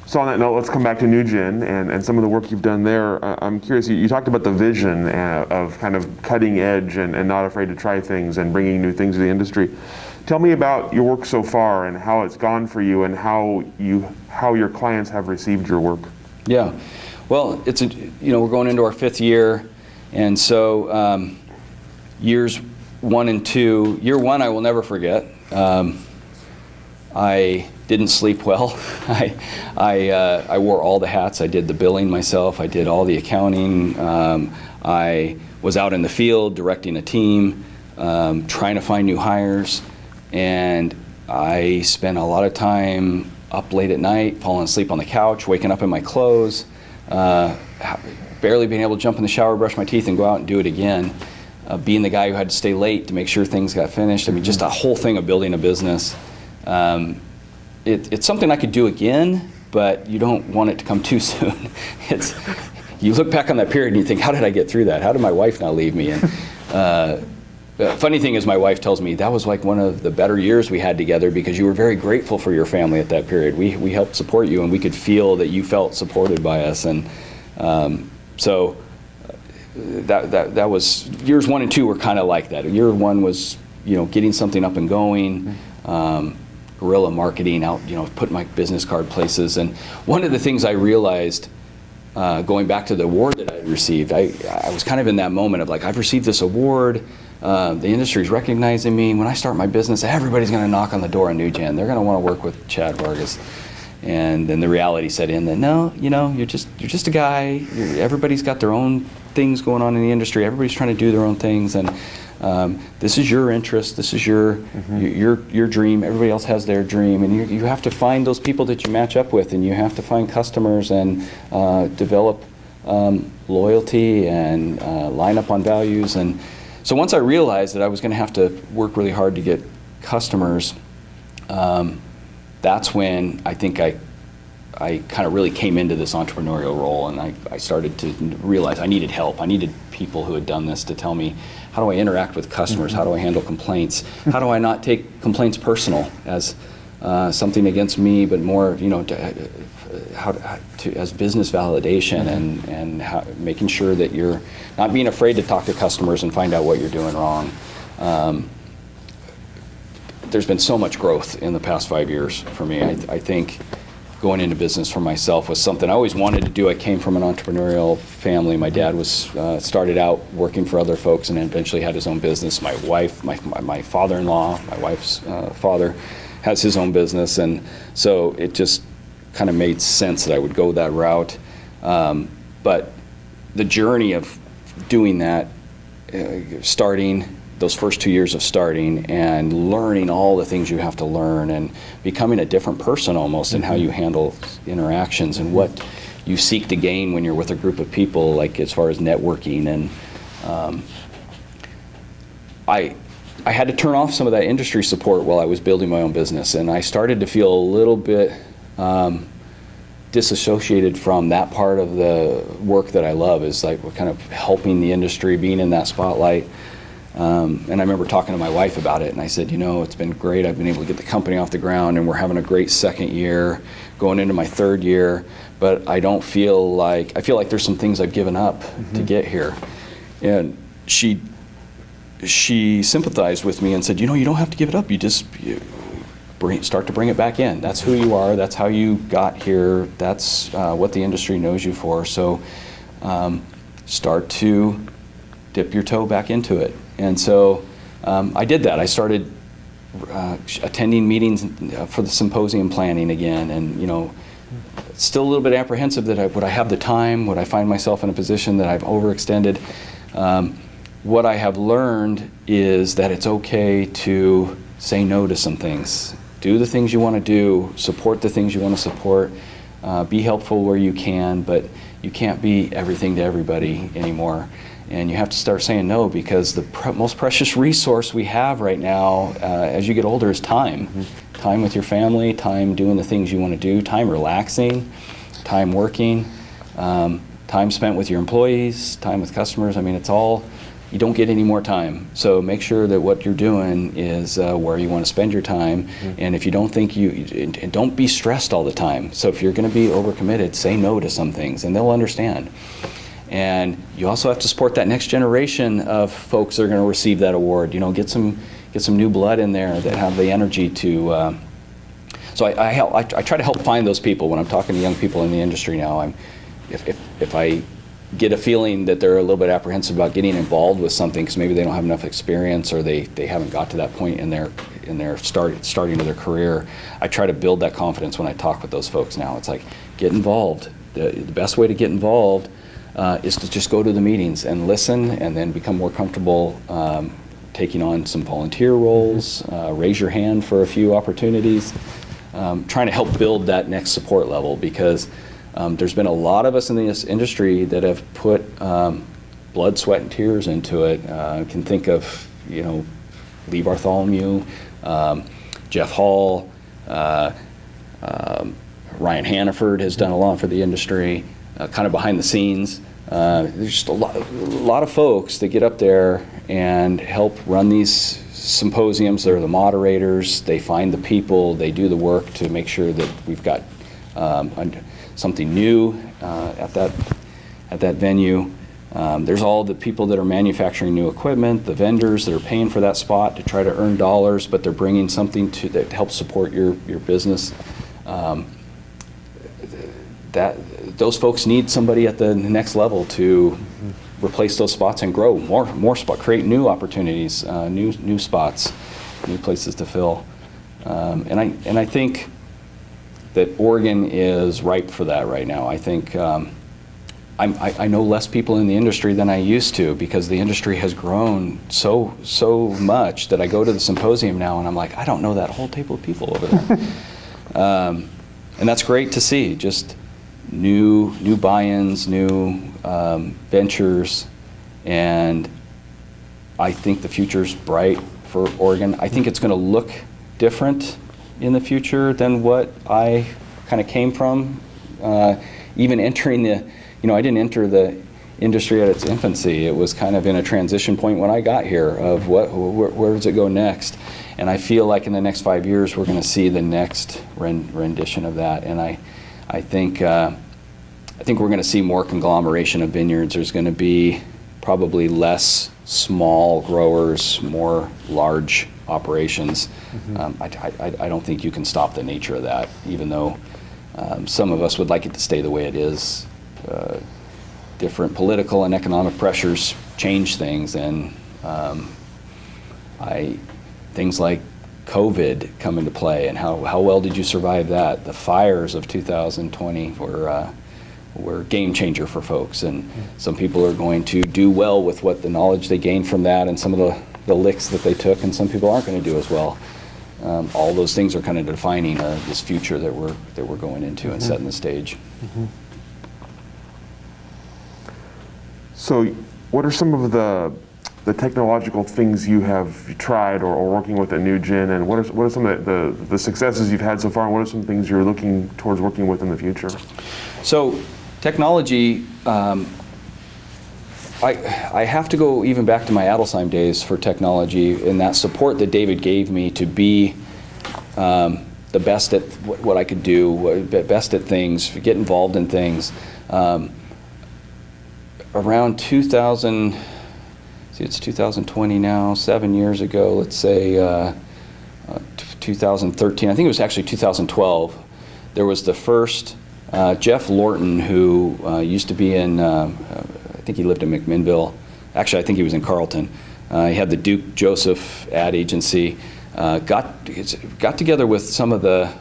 Speaker 1: So on that note, let's come back to NewGen and some of the work you've done there. I'm curious, you talked about the vision of kind of cutting edge and not afraid to try things and bringing new things to the industry. Tell me about your work so far and how it's gone for you, and how your clients have received your work.
Speaker 2: Yeah, well, we're going into our 5th year, and so years 1 and 2. Year 1 I will never forget. I didn't sleep well. I wore all the hats. I did the billing myself. I did all the accounting. I was out in the field directing a team, trying to find new hires, and I spent a lot of time up late at night, falling asleep on the couch, waking up in my clothes, barely being able to jump in the shower, brush my teeth, and go out and do it again. Being the guy who had to stay late to make sure things got finished. I mean, just a whole thing of building a business. It's something I could do again, but you don't want it to come too soon. You look back on that period and you think, how did I get through that? How did my wife not leave me? And The funny thing is, my wife tells me that was like one of the better years we had together because you were very grateful for your family at that period. We helped support you, and we could feel that you felt supported by us. And so that was, years 1 and 2 were kind of like that. Year 1 was, getting something up and going, guerrilla marketing out, putting my business card places. And one of the things I realized, going back to the award that I received, I was kind of in that moment of like, I've received this award. The industry's recognizing me. When I start my business, everybody's going to knock on the door of NewGen. They're going to want to work with Chad Vargas. And then the reality set in that no, you're just a guy. Everybody's got their own things going on in the industry. Everybody's trying to do their own things, and this is your interest. This is your dream. Everybody else has their dream, and you have to find those people that you match up with, and you have to find customers and develop loyalty and line up on values. And so once I realized that I was going to have to work really hard to get customers, that's when I think I kind of really came into this entrepreneurial role, and I started to realize I needed help. I needed people who had done this to tell me, how do I interact with customers? How do I handle complaints? How do I not take complaints personal as something against me, but more, as business validation, and making sure that you're not being afraid to talk to customers and find out what you're doing wrong. There's been so much growth in the past 5 years for me. I think going into business for myself was something I always wanted to do. I came from an entrepreneurial family. My dad was started out working for other folks and then eventually had his own business. My wife, my father-in-law, my wife's father has his own business, and so it just kind of made sense that I would go that route. But the journey of doing that, starting those first 2 years of starting and learning all the things you have to learn and becoming a different person almost in how you handle interactions and what you seek to gain when you're with a group of people, like as far as networking. And I had to turn off some of that industry support while I was building my own business, and I started to feel a little bit disassociated from that part of the work that I love, is like we're kind of helping the industry, being in that spotlight. And I remember talking to my wife about it, and I said, it's been great. I've been able to get the company off the ground, and we're having a great second year, going into my third year, but I feel like there's some things I've given up to get here. And she sympathized with me and said, you don't have to give it up. You just start to bring it back in. That's who you are. That's how you got here. That's what the industry knows you for. So start to dip your toe back into it. And so I did that. I started attending meetings for the symposium planning again, and still a little bit apprehensive that would I have the time? Would I find myself in a position that I've overextended? What I have learned is that it's okay to say no to some things. Do the things you want to do, support the things you want to support, be helpful where you can, but you can't be everything to everybody anymore. And you have to start saying no, because the most precious resource we have right now as you get older is time. Time with your family, time doing the things you want to do, time relaxing, time working, time spent with your employees, time with customers. I mean, it's all, you don't get any more time. So make sure that what you're doing is where you want to spend your time. And if you don't think and don't be stressed all the time. So if you're going to be overcommitted, say no to some things, and they'll understand. And you also have to support that next generation of folks that are going to receive that award. Get some new blood in there that have the energy to. So I try to help find those people when I'm talking to young people in the industry now. If I get a feeling that they're a little bit apprehensive about getting involved with something because maybe they don't have enough experience or they haven't got to that point in their starting of their career, I try to build that confidence when I talk with those folks now. It's like, get involved. The best way to get involved is to just go to the meetings and listen, and then become more comfortable taking on some volunteer roles, raise your hand for a few opportunities, trying to help build that next support level, because there's been a lot of us in this industry that have put blood, sweat, and tears into it. I can think of, Lee Bartholomew, Jeff Hall, Ryan Hannaford has done a lot for the industry, kind of behind the scenes. There's just a lot of folks that get up there and help run these symposiums. They're the moderators. They find the people. They do the work to make sure that we've got something new at that venue. There's all the people that are manufacturing new equipment, the vendors that are paying for that spot to try to earn dollars, but they're bringing something that helps support your business. Those folks need somebody at the next level to replace those spots and grow more spots, create new opportunities, new spots, new places to fill. And I think that Oregon is ripe for that right now. I think I know less people in the industry than I used to, because the industry has grown so much that I go to the symposium now and I'm like, I don't know that whole table of people over there. And that's great to see, just new buy-ins, new ventures, and I think the future's bright for Oregon. I think it's going to look different in the future than what I kind of came from. Even entering I didn't enter the industry at its infancy. It was kind of in a transition point when I got here of where does it go next? And I feel like in the next 5 years we're going to see the next rendition of that. And I think we're going to see more conglomeration of vineyards. There's going to be probably less small growers, more large operations. I don't think you can stop the nature of that, even though some of us would like it to stay the way it is. Different political and economic pressures change things, and things like COVID come into play, and how well did you survive that? The fires of 2020 were a game changer for folks, and some people are going to do well with what the knowledge they gained from that and some of the licks that they took, and some people aren't going to do as well. All those things are kind of defining this future that we're going into and setting the stage.
Speaker 1: So what are some of the technological things you have tried or working with at NewGen, and what are some of the successes you've had so far, and what are some things you're looking towards working with in the future?
Speaker 2: So technology, I have to go even back to my Adelsheim days for technology, and that support that David gave me to be the best at what I could do, best at things, get involved in things. Around 2000, it's 2020 now, 7 years ago, let's say 2013, I think it was actually 2012, there was the first, Jeff Lorton, who used to be in, I think he lived in McMinnville, actually I think he was in Carlton. He had the Duke Joseph ad agency, got together with some of the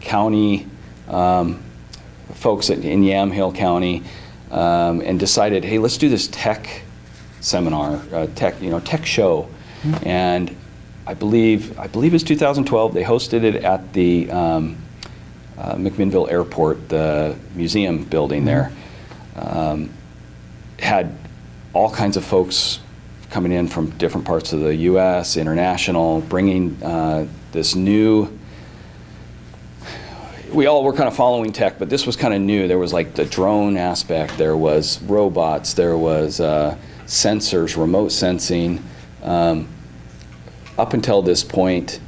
Speaker 2: county folks in Yamhill County, and decided, hey, let's do this tech seminar, tech show. And I believe it's 2012. They hosted it at the McMinnville Airport, the museum building there. Had all kinds of folks coming in from different parts of the U.S., international, bringing this new. We all were kind of following tech, but this was kind of new. There was like the drone aspect, there was robots, there was sensors, remote sensing. Up until this point,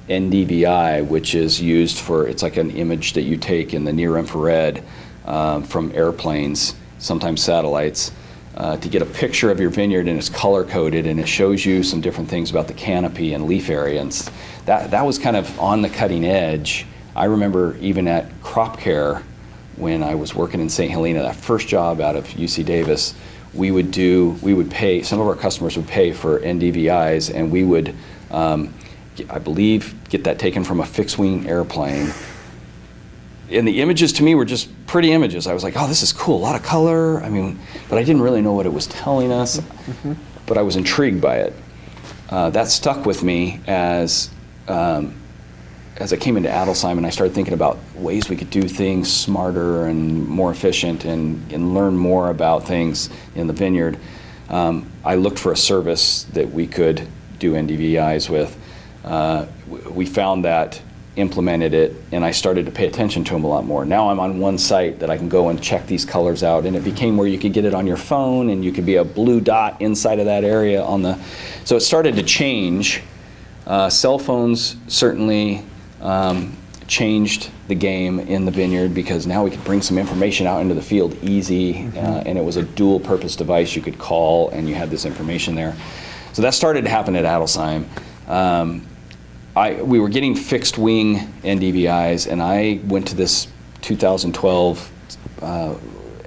Speaker 2: NDVI, which is used for, it's like an image that you take in the near infrared from airplanes, sometimes satellites, to get a picture of your vineyard, and it's color coded and it shows you some different things about the canopy and leaf area. And that was kind of on the cutting edge. I remember even at crop care, when I was working in St. Helena, that first job out of UC Davis, we would pay, some of our customers would pay for NDVIs, and we would, I believe, get that taken from a fixed wing airplane. And the images to me were just pretty images. I was like, oh, this is cool, a lot of color. But I didn't really know what it was telling us, but I was intrigued by it. That stuck with me as I came into Adelsheim, and I started thinking about ways we could do things smarter and more efficient and learn more about things in the vineyard. I looked for a service that we could do NDVIs with. We found that implemented it, and I started to pay attention to them a lot more. Now I'm on one site that I can go and check these colors out, and it became where you could get it on your phone, and you could be a blue dot inside of that area on the, so it started to change. Cell phones certainly changed the game in the vineyard, because now we could bring some information out into the field easy, and it was a dual purpose device. You could call and you had this information there. So that started to happen at Adelsheim. We were getting fixed wing NDVIs, and I went to this 2012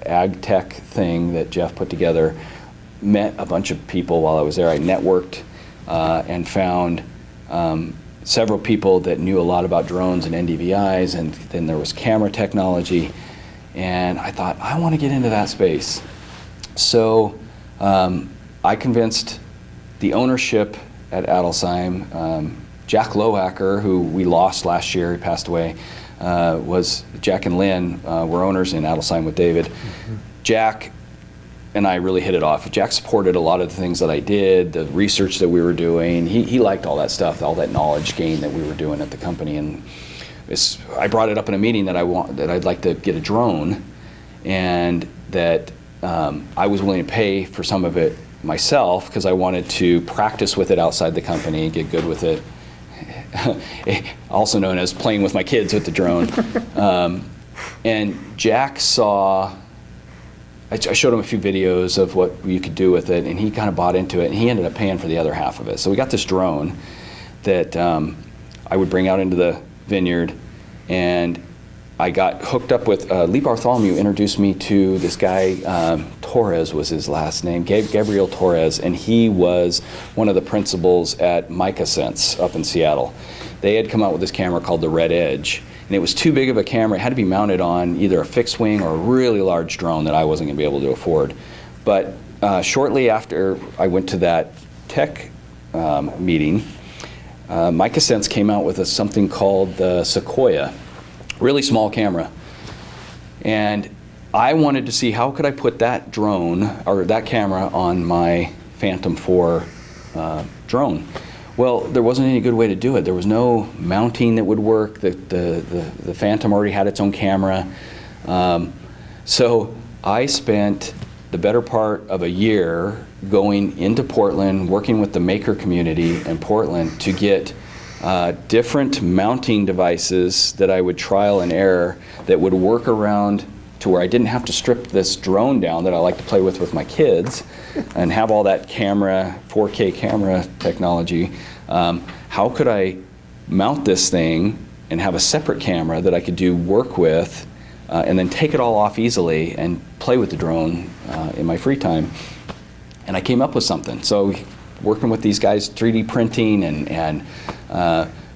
Speaker 2: ag tech thing that Jeff put together, met a bunch of people while I was there. I networked and found several people that knew a lot about drones and NDVIs, and then there was camera technology, and I thought, I want to get into that space. So I convinced the ownership at Adelsheim, Jack Lohacker, who we lost last year, he passed away, was Jack and Lynn were owners in Adelsheim with David. Jack and I really hit it off. Jack supported a lot of the things that I did, the research that we were doing. He liked all that stuff, all that knowledge gain that we were doing at the company. And I brought it up in a meeting that I'd like to get a drone, and that I was willing to pay for some of it myself, because I wanted to practice with it outside the company, get good with it. Also known as playing with my kids with the drone. And Jack saw, I showed him a few videos of what you could do with it, and he kind of bought into it, and he ended up paying for the other half of it. So we got this drone that I would bring out into the vineyard, and I got hooked up with, Lee Bartholomew introduced me to this guy, Torres was his last name, Gabriel Torres, and he was one of the principals at MicaSense up in Seattle. They had come out with this camera called the Red Edge, and it was too big of a camera. It had to be mounted on either a fixed wing or a really large drone that I wasn't going to be able to afford. But shortly after I went to that tech meeting, MicaSense came out with something called the Sequoia, really small camera. And I wanted to see how could I put that drone, or that camera, on my Phantom 4 drone. Well, there wasn't any good way to do it. There was no mounting that would work. The Phantom already had its own camera. So I spent the better part of a year going into Portland, working with the maker community in Portland to get different mounting devices that I would trial and error that would work around to where I didn't have to strip this drone down that I like to play with my kids and have all that camera, 4K camera technology. How could I mount this thing and have a separate camera that I could do work with and then take it all off easily and play with the drone in my free time? And I came up with something. So working with these guys, 3D printing and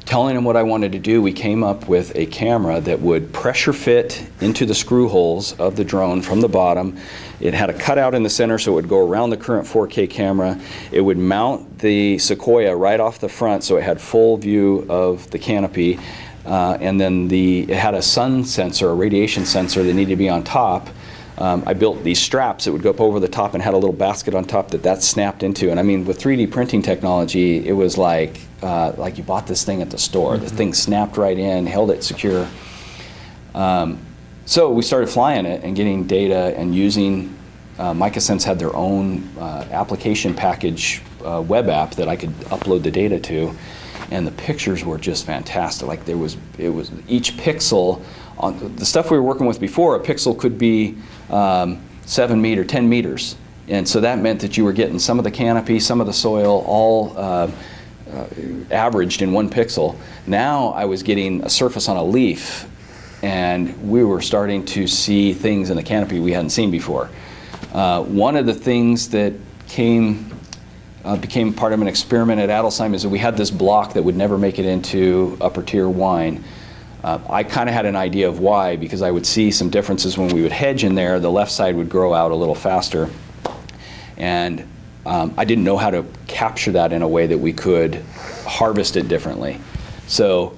Speaker 2: telling them what I wanted to do, we came up with a camera that would pressure fit into the screw holes of the drone from the bottom. It had a cutout in the center, so it would go around the current 4K camera. It would mount the Sequoia right off the front, so it had full view of the canopy. And then it had a sun sensor, a radiation sensor that needed to be on top. I built these straps that would go up over the top and had a little basket on top that snapped into. And I mean, with 3D printing technology, it was like you bought this thing at the store. The thing snapped right in, held it secure. So we started flying it and getting data and using, MicaSense had their own application package web app that I could upload the data to. And the pictures were just fantastic. Like it was each pixel, on the stuff we were working with before, a pixel could be 10 meters. And so that meant that you were getting some of the canopy, some of the soil, all averaged in 1 pixel. Now I was getting a surface on a leaf, and we were starting to see things in the canopy we hadn't seen before. One of the things that became part of an experiment at Adelsheim is that we had this block that would never make it into upper tier wine. I kind of had an idea of why, because I would see some differences when we would hedge in there. The left side would grow out a little faster, and I didn't know how to capture that in a way that we could harvest it differently. So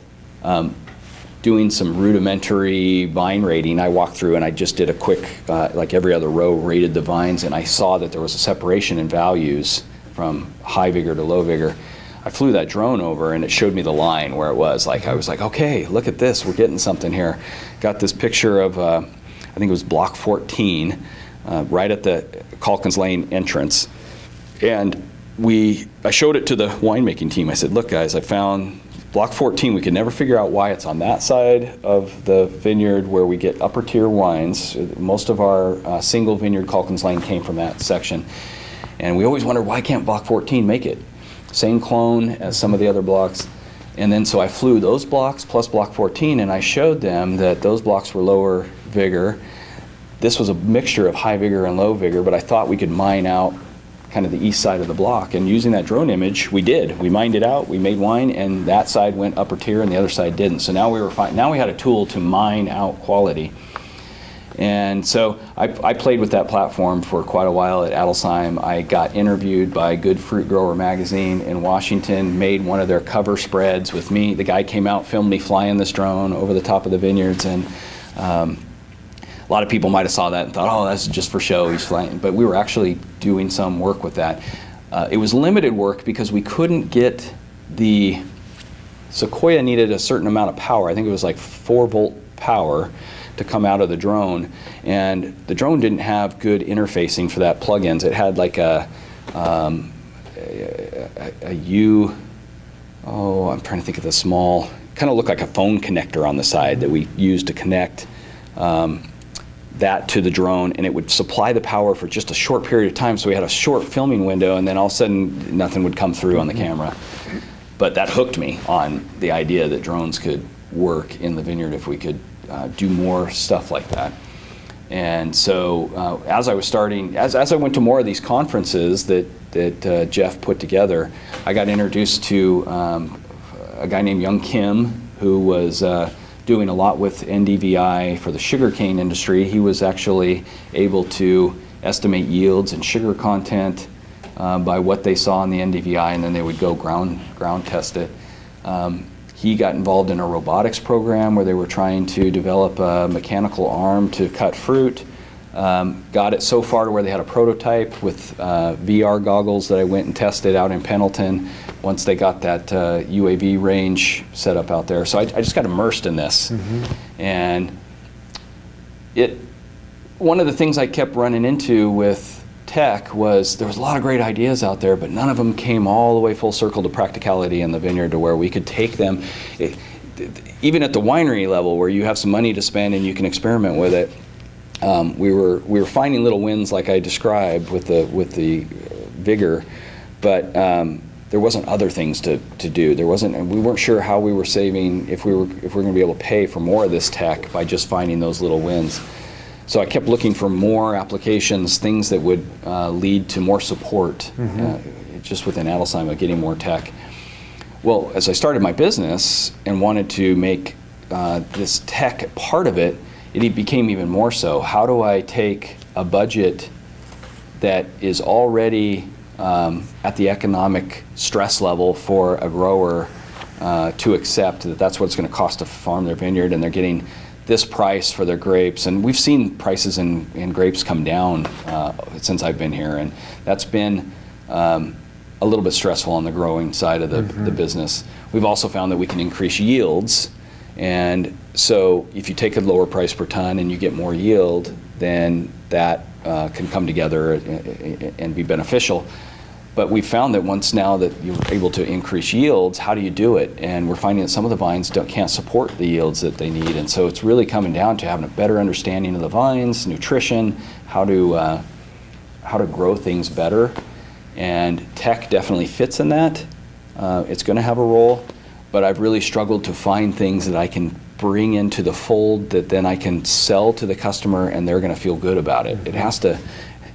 Speaker 2: doing some rudimentary vine rating, I walked through and I just did a quick, like every other row, rated the vines, and I saw that there was a separation in values from high vigor to low vigor. I flew that drone over and it showed me the line where it was. Like I was like, okay, look at this, we're getting something here. Got this picture of, I think it was block 14, right at the Calkins Lane entrance. And I showed it to the winemaking team. I said, look guys, I found block 14. We could never figure out why it's on that side of the vineyard where we get upper tier wines. Most of our single vineyard Calkins Lane came from that section. And we always wondered, why can't block 14 make it? Same clone as some of the other blocks. And then so I flew those blocks plus block 14, and I showed them that those blocks were lower vigor. This was a mixture of high vigor and low vigor, but I thought we could mine out kind of the east side of the block. And using that drone image, we did. We mined it out, we made wine, and that side went upper tier and the other side didn't. So now we were fine. Now we had a tool to mine out quality. And so I played with that platform for quite a while at Adelsheim. I got interviewed by Good Fruit Grower magazine in Washington, made one of their cover spreads with me. The guy came out, filmed me flying this drone over the top of the vineyards, and a lot of people might have saw that and thought, oh, that's just for show, he's flying. But we were actually doing some work with that. It was limited work because we couldn't get the Sequoia needed a certain amount of power. I think it was like 4-volt power to come out of the drone, and the drone didn't have good interfacing for that plugins. It had like a I'm trying to think of the small, kind of looked like a phone connector on the side that we used to connect that to the drone, and it would supply the power for just a short period of time, so we had a short filming window, and then all of a sudden nothing would come through on the camera. But that hooked me on the idea that drones could work in the vineyard if we could do more stuff like that. And so as I was starting, as I went to more of these conferences that Jeff put together, I got introduced to a guy named Young Kim, who was doing a lot with NDVI for the sugarcane industry. He was actually able to estimate yields and sugar content by what they saw in the NDVI, and then they would go ground test it. He got involved in a robotics program where they were trying to develop a mechanical arm to cut fruit. Got it so far to where they had a prototype with VR goggles that I went and tested out in Pendleton once they got that UAV range set up out there. So I just got immersed in this. And one of the things I kept running into with tech was there was a lot of great ideas out there, but none of them came all the way full circle to practicality in the vineyard to where we could take them, even at the winery level where you have some money to spend and you can experiment with it. We were finding little wins like I described with the vigor, but there wasn't other things to do. We weren't sure how we were saving, if we were going to be able to pay for more of this tech by just finding those little wins. So I kept looking for more applications, things that would lead to more support just within Adelsheim of getting more tech. Well, as I started my business and wanted to make this tech part of it, it became even more so. How do I take a budget that is already at the economic stress level for a grower to accept that that's what it's going to cost to farm their vineyard, and they're getting this price for their grapes? And we've seen prices in grapes come down since I've been here, and that's been a little bit stressful on the growing side of the business. We've also found that we can increase yields, and so if you take a lower price per ton and you get more yield, then that can come together and be beneficial. But we found that once now that you're able to increase yields, how do you do it? And we're finding that some of the vines can't support the yields that they need. And so it's really coming down to having a better understanding of the vines, nutrition, how to grow things better. And tech definitely fits in that. It's going to have a role, but I've really struggled to find things that I can bring into the fold that then I can sell to the customer and they're going to feel good about it. It has to,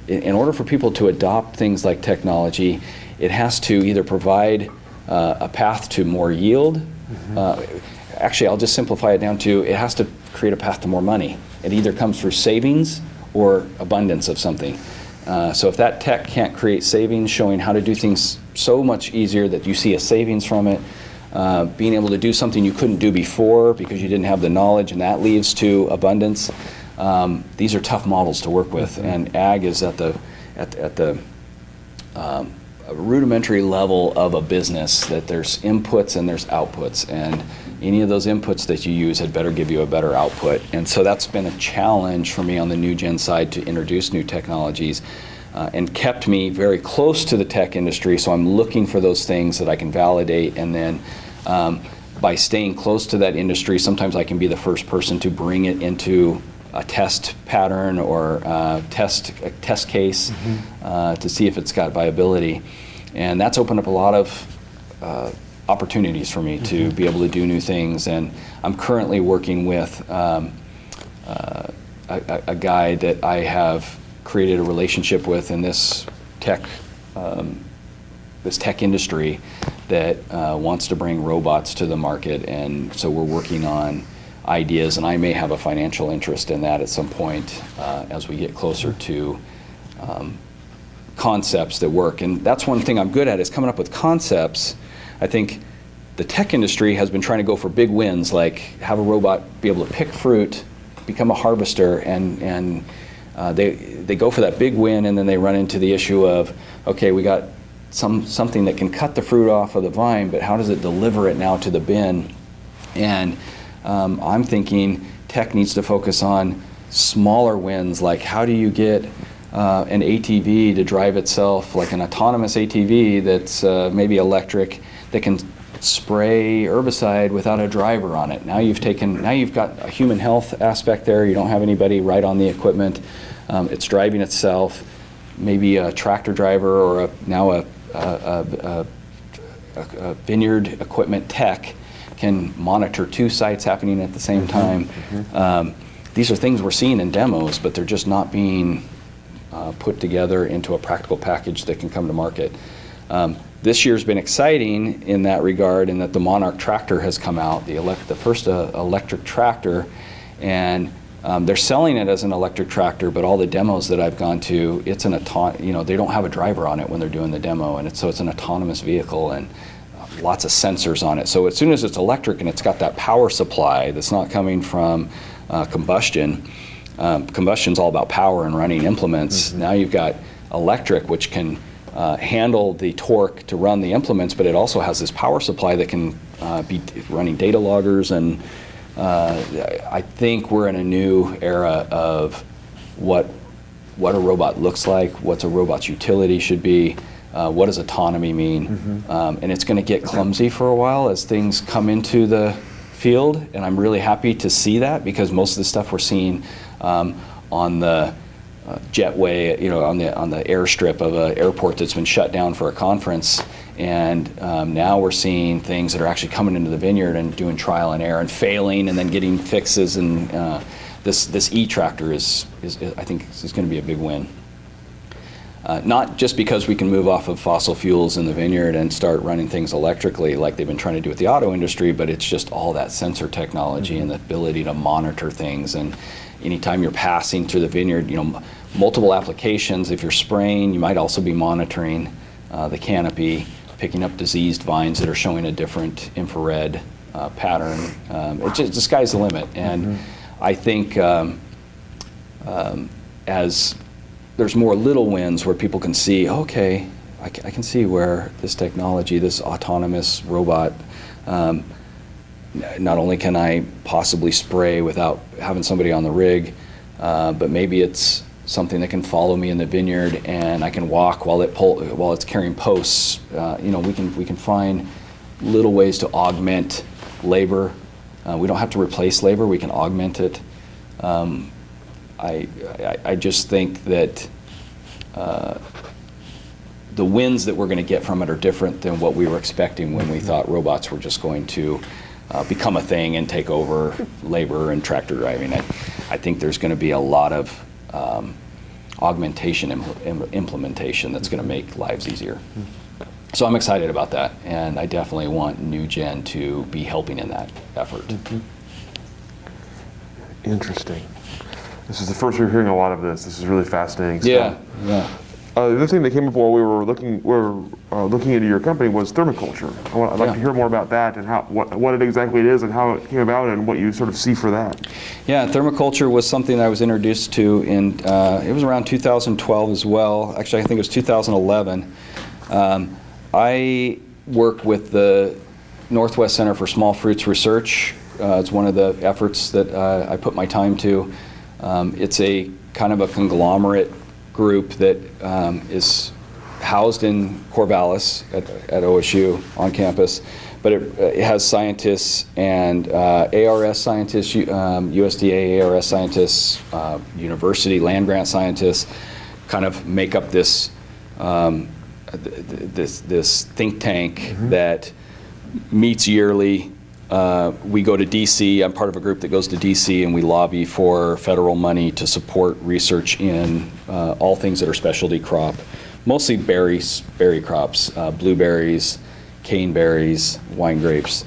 Speaker 2: in order for people to adopt things like technology, it has to either provide a path to more yield. Actually, I'll just simplify it down to it has to create a path to more money. It either comes through savings or abundance of something. So if that tech can't create savings, showing how to do things so much easier that you see a savings from it, being able to do something you couldn't do before because you didn't have the knowledge, and that leads to abundance. These are tough models to work with, and ag is at the rudimentary level of a business, that there's inputs and there's outputs, and any of those inputs that you use had better give you a better output. And so that's been a challenge for me on the NewGen side to introduce new technologies, and kept me very close to the tech industry. So I'm looking for those things that I can validate, and then by staying close to that industry, sometimes I can be the first person to bring it into a test pattern or a test case to see if it's got viability. And that's opened up a lot of opportunities for me to be able to do new things. And I'm currently working with a guy that I have created a relationship with in this tech industry that wants to bring robots to the market. And so we're working on ideas, and I may have a financial interest in that at some point as we get closer to concepts that work. And that's one thing I'm good at, is coming up with concepts. I think the tech industry has been trying to go for big wins, like have a robot be able to pick fruit, become a harvester, and they go for that big win, and then they run into the issue of, okay, we got something that can cut the fruit off of the vine, but how does it deliver it now to the bin? And I'm thinking tech needs to focus on smaller wins, like how do you get an ATV to drive itself, like an autonomous ATV that's maybe electric, that can spray herbicide without a driver on it. Now you've got a human health aspect there. You don't have anybody right on the equipment. It's driving itself. Maybe a tractor driver or now a vineyard equipment tech can monitor two sites happening at the same time. These are things we're seeing in demos, but they're just not being put together into a practical package that can come to market. This year's been exciting in that regard, in that the Monarch tractor has come out, the first electric tractor, and they're selling it as an electric tractor, but all the demos that I've gone to, it's they don't have a driver on it when they're doing the demo, and so it's an autonomous vehicle and lots of sensors on it. So as soon as it's electric and it's got that power supply that's not coming from combustion, combustion's all about power and running implements. Now you've got electric, which can handle the torque to run the implements, but it also has this power supply that can be running data loggers. And I think we're in a new era of what a robot looks like, what a robot's utility should be, what does autonomy mean, and it's going to get clumsy for a while as things come into the field, and I'm really happy to see that, because most of the stuff we're seeing on the jetway, on the airstrip of an airport that's been shut down for a conference, and now we're seeing things that are actually coming into the vineyard and doing trial and error and failing and then getting fixes, and this e-tractor is I think is going to be a big win. Not just because we can move off of fossil fuels in the vineyard and start running things electrically like they've been trying to do with the auto industry, but it's just all that sensor technology and the ability to monitor things. And anytime you're passing through the vineyard, multiple applications. If you're spraying, you might also be monitoring the canopy, picking up diseased vines that are showing a different infrared pattern. The sky's the limit. And I think as there's more little wins where people can see, okay, I can see where this technology, this autonomous robot, not only can I possibly spray without having somebody on the rig, but maybe it's something that can follow me in the vineyard, and I can walk while it's carrying posts. We can find little ways to augment labor. We don't have to replace labor; we can augment it. I just think that the wins that we're going to get from it are different than what we were expecting when we thought robots were just going to become a thing and take over labor and tractor driving. I think there's going to be a lot of augmentation implementation that's going to make lives easier. So I'm excited about that, and I definitely want NewGen to be helping in that effort.
Speaker 1: Interesting. This is the first we're hearing a lot of this. This is really fascinating stuff.
Speaker 2: Yeah.
Speaker 1: The other thing that came up while we were looking into your company was thermoculture. I'd like to hear more about that and what it exactly is and how it came about and what you sort of see for that.
Speaker 2: Yeah, thermoculture was something that I was introduced to it was around 2012 as well. Actually, I think it was 2011. I work with the Northwest Center for Small Fruits Research. It's one of the efforts that I put my time to. It's a kind of a conglomerate group that is housed in Corvallis at OSU on campus, but it has scientists and ARS scientists, USDA ARS scientists, university land grant scientists, kind of make up this this think tank that meets yearly. We go to DC. I'm part of a group that goes to DC, and we lobby for federal money to support research in all things that are specialty crop, mostly berry crops, blueberries, caneberries, wine grapes.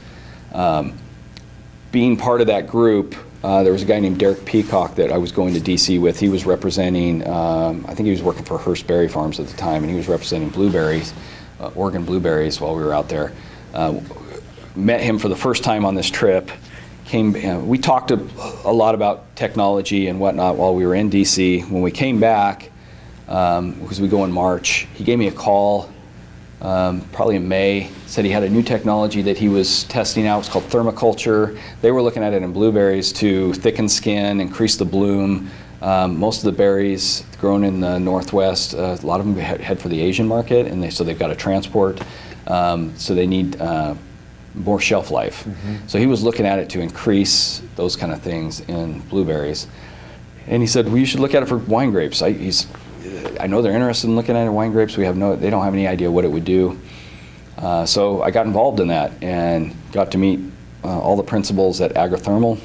Speaker 2: Being part of that group, there was a guy named Derek Peacock that I was going to DC with. He was representing, I think he was working for Hearst Berry Farms at the time, and he was representing blueberries, Oregon blueberries while we were out there. Met him for the first time on this trip. We talked a lot about technology and whatnot while we were in DC. When we came back, because we go in March, he gave me a call probably in May, said he had a new technology that he was testing out. It's called thermoculture. They were looking at it in blueberries to thicken skin, increase the bloom. Most of the berries grown in the Northwest, a lot of them head for the Asian market, and so they've got to transport. So they need more shelf life. So he was looking at it to increase those kind of things in blueberries. And he said, well, you should look at it for wine grapes. I know they're interested in looking at wine grapes. They don't have any idea what it would do. So I got involved in that and got to meet all the principals at Agrithermal.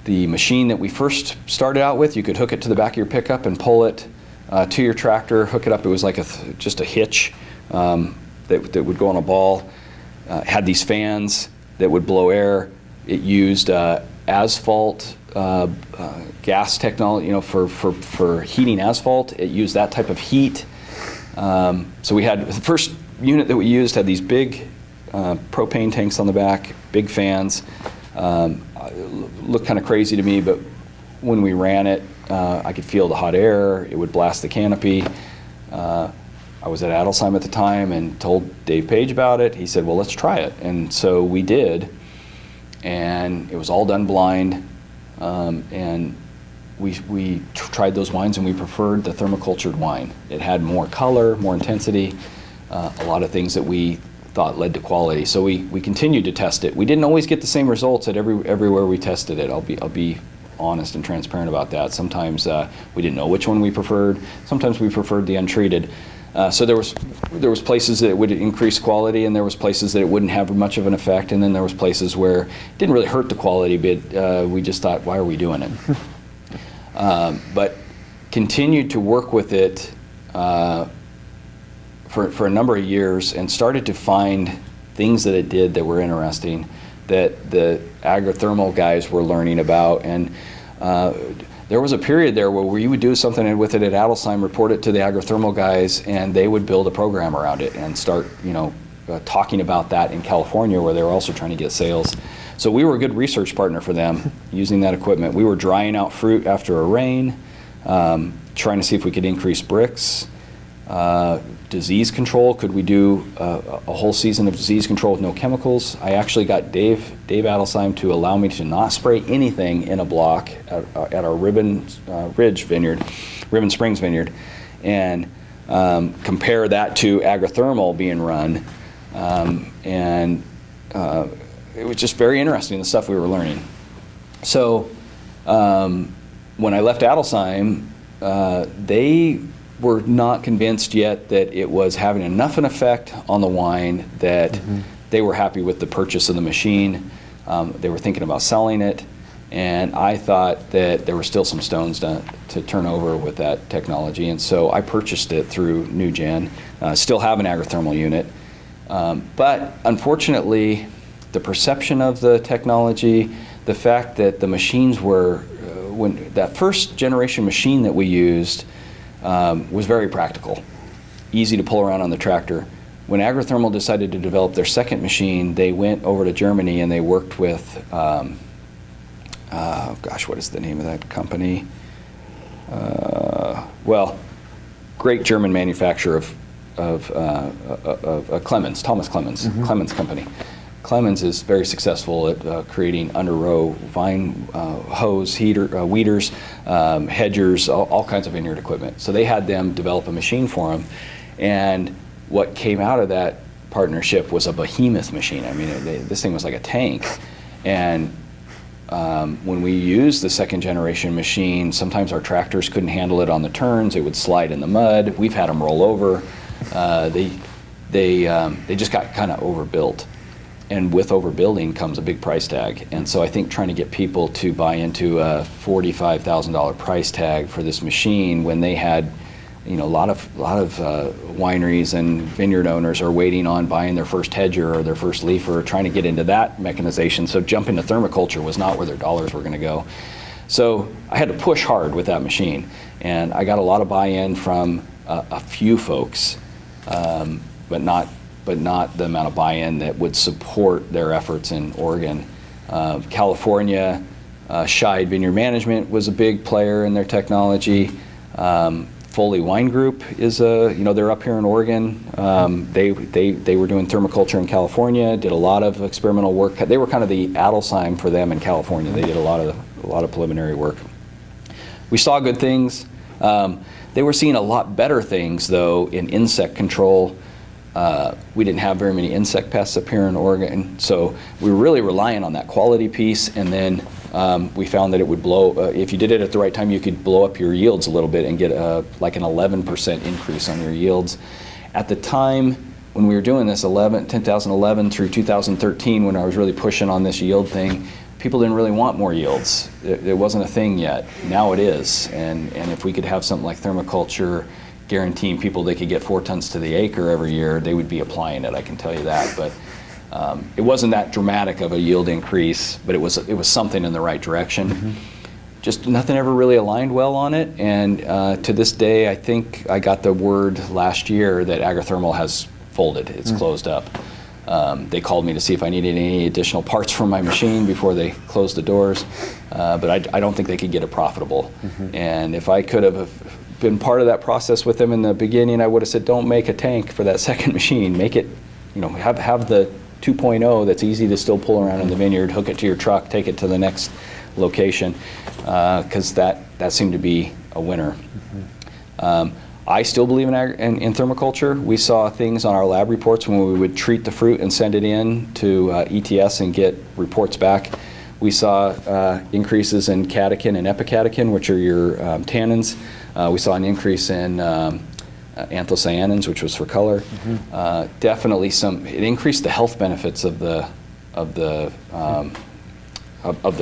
Speaker 2: The machine that we first started out with, you could hook it to the back of your pickup and pull it to your tractor, hook it up. It was like just a hitch that would go on a ball. Had these fans that would blow air. It used asphalt gas technology, for heating asphalt. It used that type of heat. So we had the first unit that we used had these big propane tanks on the back, big fans. Looked kind of crazy to me, but when we ran it, I could feel the hot air. It would blast the canopy. I was at Adelsheim at the time and told Dave Page about it. He said, well, let's try it. And so we did, and it was all done blind. And we tried those wines, and we preferred the thermocultured wine. It had more color, more intensity, a lot of things that we thought led to quality. So we continued to test it. We didn't always get the same results at everywhere we tested it. I'll be honest and transparent about that. Sometimes we didn't know which one we preferred. Sometimes we preferred the untreated. So there was places that it would increase quality, and there was places that it wouldn't have much of an effect, and then there was places where it didn't really hurt the quality, but we just thought, why are we doing it? But continued to work with it for a number of years, and started to find things that it did that were interesting, that the agrithermal guys were learning about. And there was a period there where we would do something with it at Adelsheim, report it to the agrithermal guys, and they would build a program around it and start, talking about that in California, where they were also trying to get sales. So we were a good research partner for them using that equipment. We were drying out fruit after a rain, trying to see if we could increase bricks. Disease control, could we do a whole season of disease control with no chemicals? I actually got Dave Adelsheim to allow me to not spray anything in a block at our Ribbon Springs Vineyard, and compare that to agrithermal being run. And it was just very interesting, the stuff we were learning. So when I left Adelsheim, they were not convinced yet that it was having enough an effect on the wine that they were happy with the purchase of the machine. They were thinking about selling it, and I thought that there were still some stones to turn over with that technology, and so I purchased it through NewGen. Still have an agrithermal unit, but unfortunately, the perception of the technology, the fact that the machines were, when that first generation machine that we used was very practical, easy to pull around on the tractor. When Agrithermal decided to develop their second machine, they went over to Germany and they worked with, what is the name of that company? great German manufacturer of Clemens, Thomas Clemens, Clemens Company. Clemens is very successful at creating under-row vine hose, weeders, hedgers, all kinds of vineyard equipment. So they had them develop a machine for them, and what came out of that partnership was a behemoth machine. I mean, this thing was like a tank, and when we used the second generation machine, sometimes our tractors couldn't handle it on the turns. It would slide in the mud. We've had them roll over. They just got kind of overbuilt. And with overbuilding comes a big price tag. And so I think trying to get people to buy into a $45,000 price tag for this machine when they had, a lot of wineries and vineyard owners are waiting on buying their first hedger or their first leafer, trying to get into that mechanization. So jumping to thermoculture was not where their dollars were going to go. So I had to push hard with that machine, and I got a lot of buy-in from a few folks, but not the amount of buy-in that would support their efforts in Oregon. California, Scheid Vineyard Management was a big player in their technology. Foley Wine Group is they're up here in Oregon. They were doing thermoculture in California, did a lot of experimental work. They were kind of the Adelsheim for them in California. They did a lot of preliminary work. We saw good things. They were seeing a lot better things though in insect control. We didn't have very many insect pests up here in Oregon, so we were really relying on that quality piece, and then we found that it would blow, if you did it at the right time, you could blow up your yields a little bit and get like an 11% increase on your yields. At the time when we were doing this, 2011 through 2013, when I was really pushing on this yield thing, people didn't really want more yields. It wasn't a thing yet. Now it is, and if we could have something like thermoculture guaranteeing people they could get 4 tons to the acre every year, they would be applying it, I can tell you that. But it wasn't that dramatic of a yield increase, but it was something in the right direction. Just nothing ever really aligned well on it, and to this day, I think I got the word last year that Agrithermal has folded. It's closed up. They called me to see if I needed any additional parts for my machine before they closed the doors, but I don't think they could get it profitable. And if I could have been part of that process with them in the beginning, I would have said, don't make a tank for that second machine. Make it, have the 2.0 that's easy to still pull around in the vineyard, hook it to your truck, take it to the next location, because that seemed to be a winner. I still believe in thermoculture. We saw things on our lab reports when we would treat the fruit and send it in to ETS and get reports back. We saw increases in catechin and epicatechin, which are your tannins. We saw an increase in anthocyanins, which was for color. Definitely it increased the health benefits of the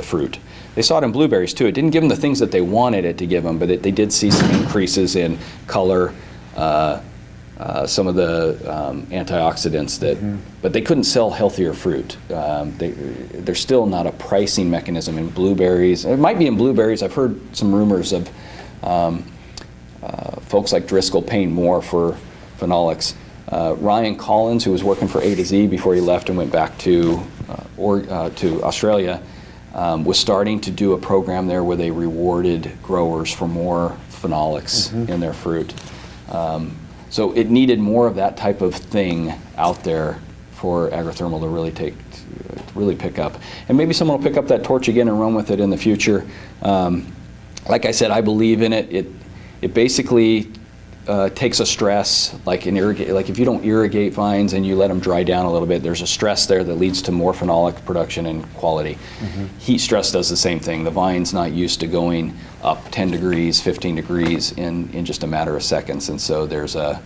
Speaker 2: fruit. They saw it in blueberries too. It didn't give them the things that they wanted it to give them, but they did see some increases in color, some of the antioxidants but they couldn't sell healthier fruit. There's still not a pricing mechanism in blueberries. It might be in blueberries. I've heard some rumors of folks like Driscoll paying more for phenolics. Ryan Collins, who was working for A to Z before he left and went back to Australia, was starting to do a program there where they rewarded growers for more phenolics in their fruit. So it needed more of that type of thing out there for Agrithermal to really pick up. And maybe someone will pick up that torch again and run with it in the future. Like I said, I believe in it. It basically takes a stress, like if you don't irrigate vines and you let them dry down a little bit, there's a stress there that leads to more phenolic production and quality. Heat stress does the same thing. The vine's not used to going up 10 degrees, 15 degrees in just a matter of seconds, and so there's a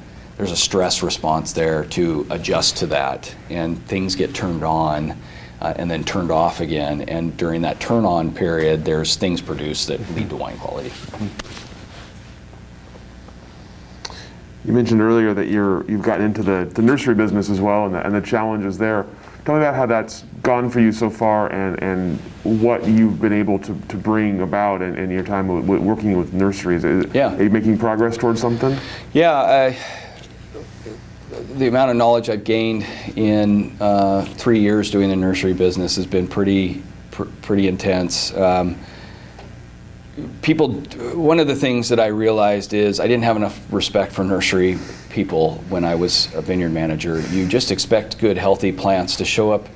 Speaker 2: stress response there to adjust to that, and things get turned on and then turned off again, and during that turn on period, there's things produced that lead to wine quality.
Speaker 1: You mentioned earlier that you've gotten into the nursery business as well, and the challenges there. Tell me about how that's gone for you so far, and what you've been able to bring about in your time working with nurseries. Are you making progress towards something? Yeah,
Speaker 2: the amount of knowledge I've gained in 3 years doing the nursery business has been pretty intense. one of the things that I realized is I didn't have enough respect for nursery people when I was a vineyard manager. You just expect good, healthy plants to show up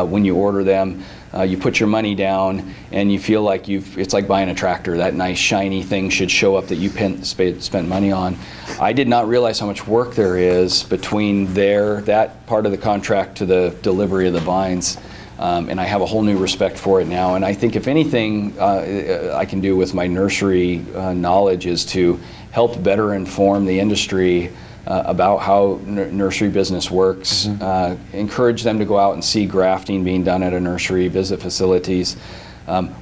Speaker 2: when you order them. You put your money down and you feel like it's like buying a tractor. That nice shiny thing should show up that you spent money on. I did not realize how much work there is between that part of the contract to the delivery of the vines. And I have a whole new respect for it now. And I think if anything I can do with my nursery knowledge is to help better inform the industry about how nursery business works, encourage them to go out and see grafting being done at a nursery, visit facilities,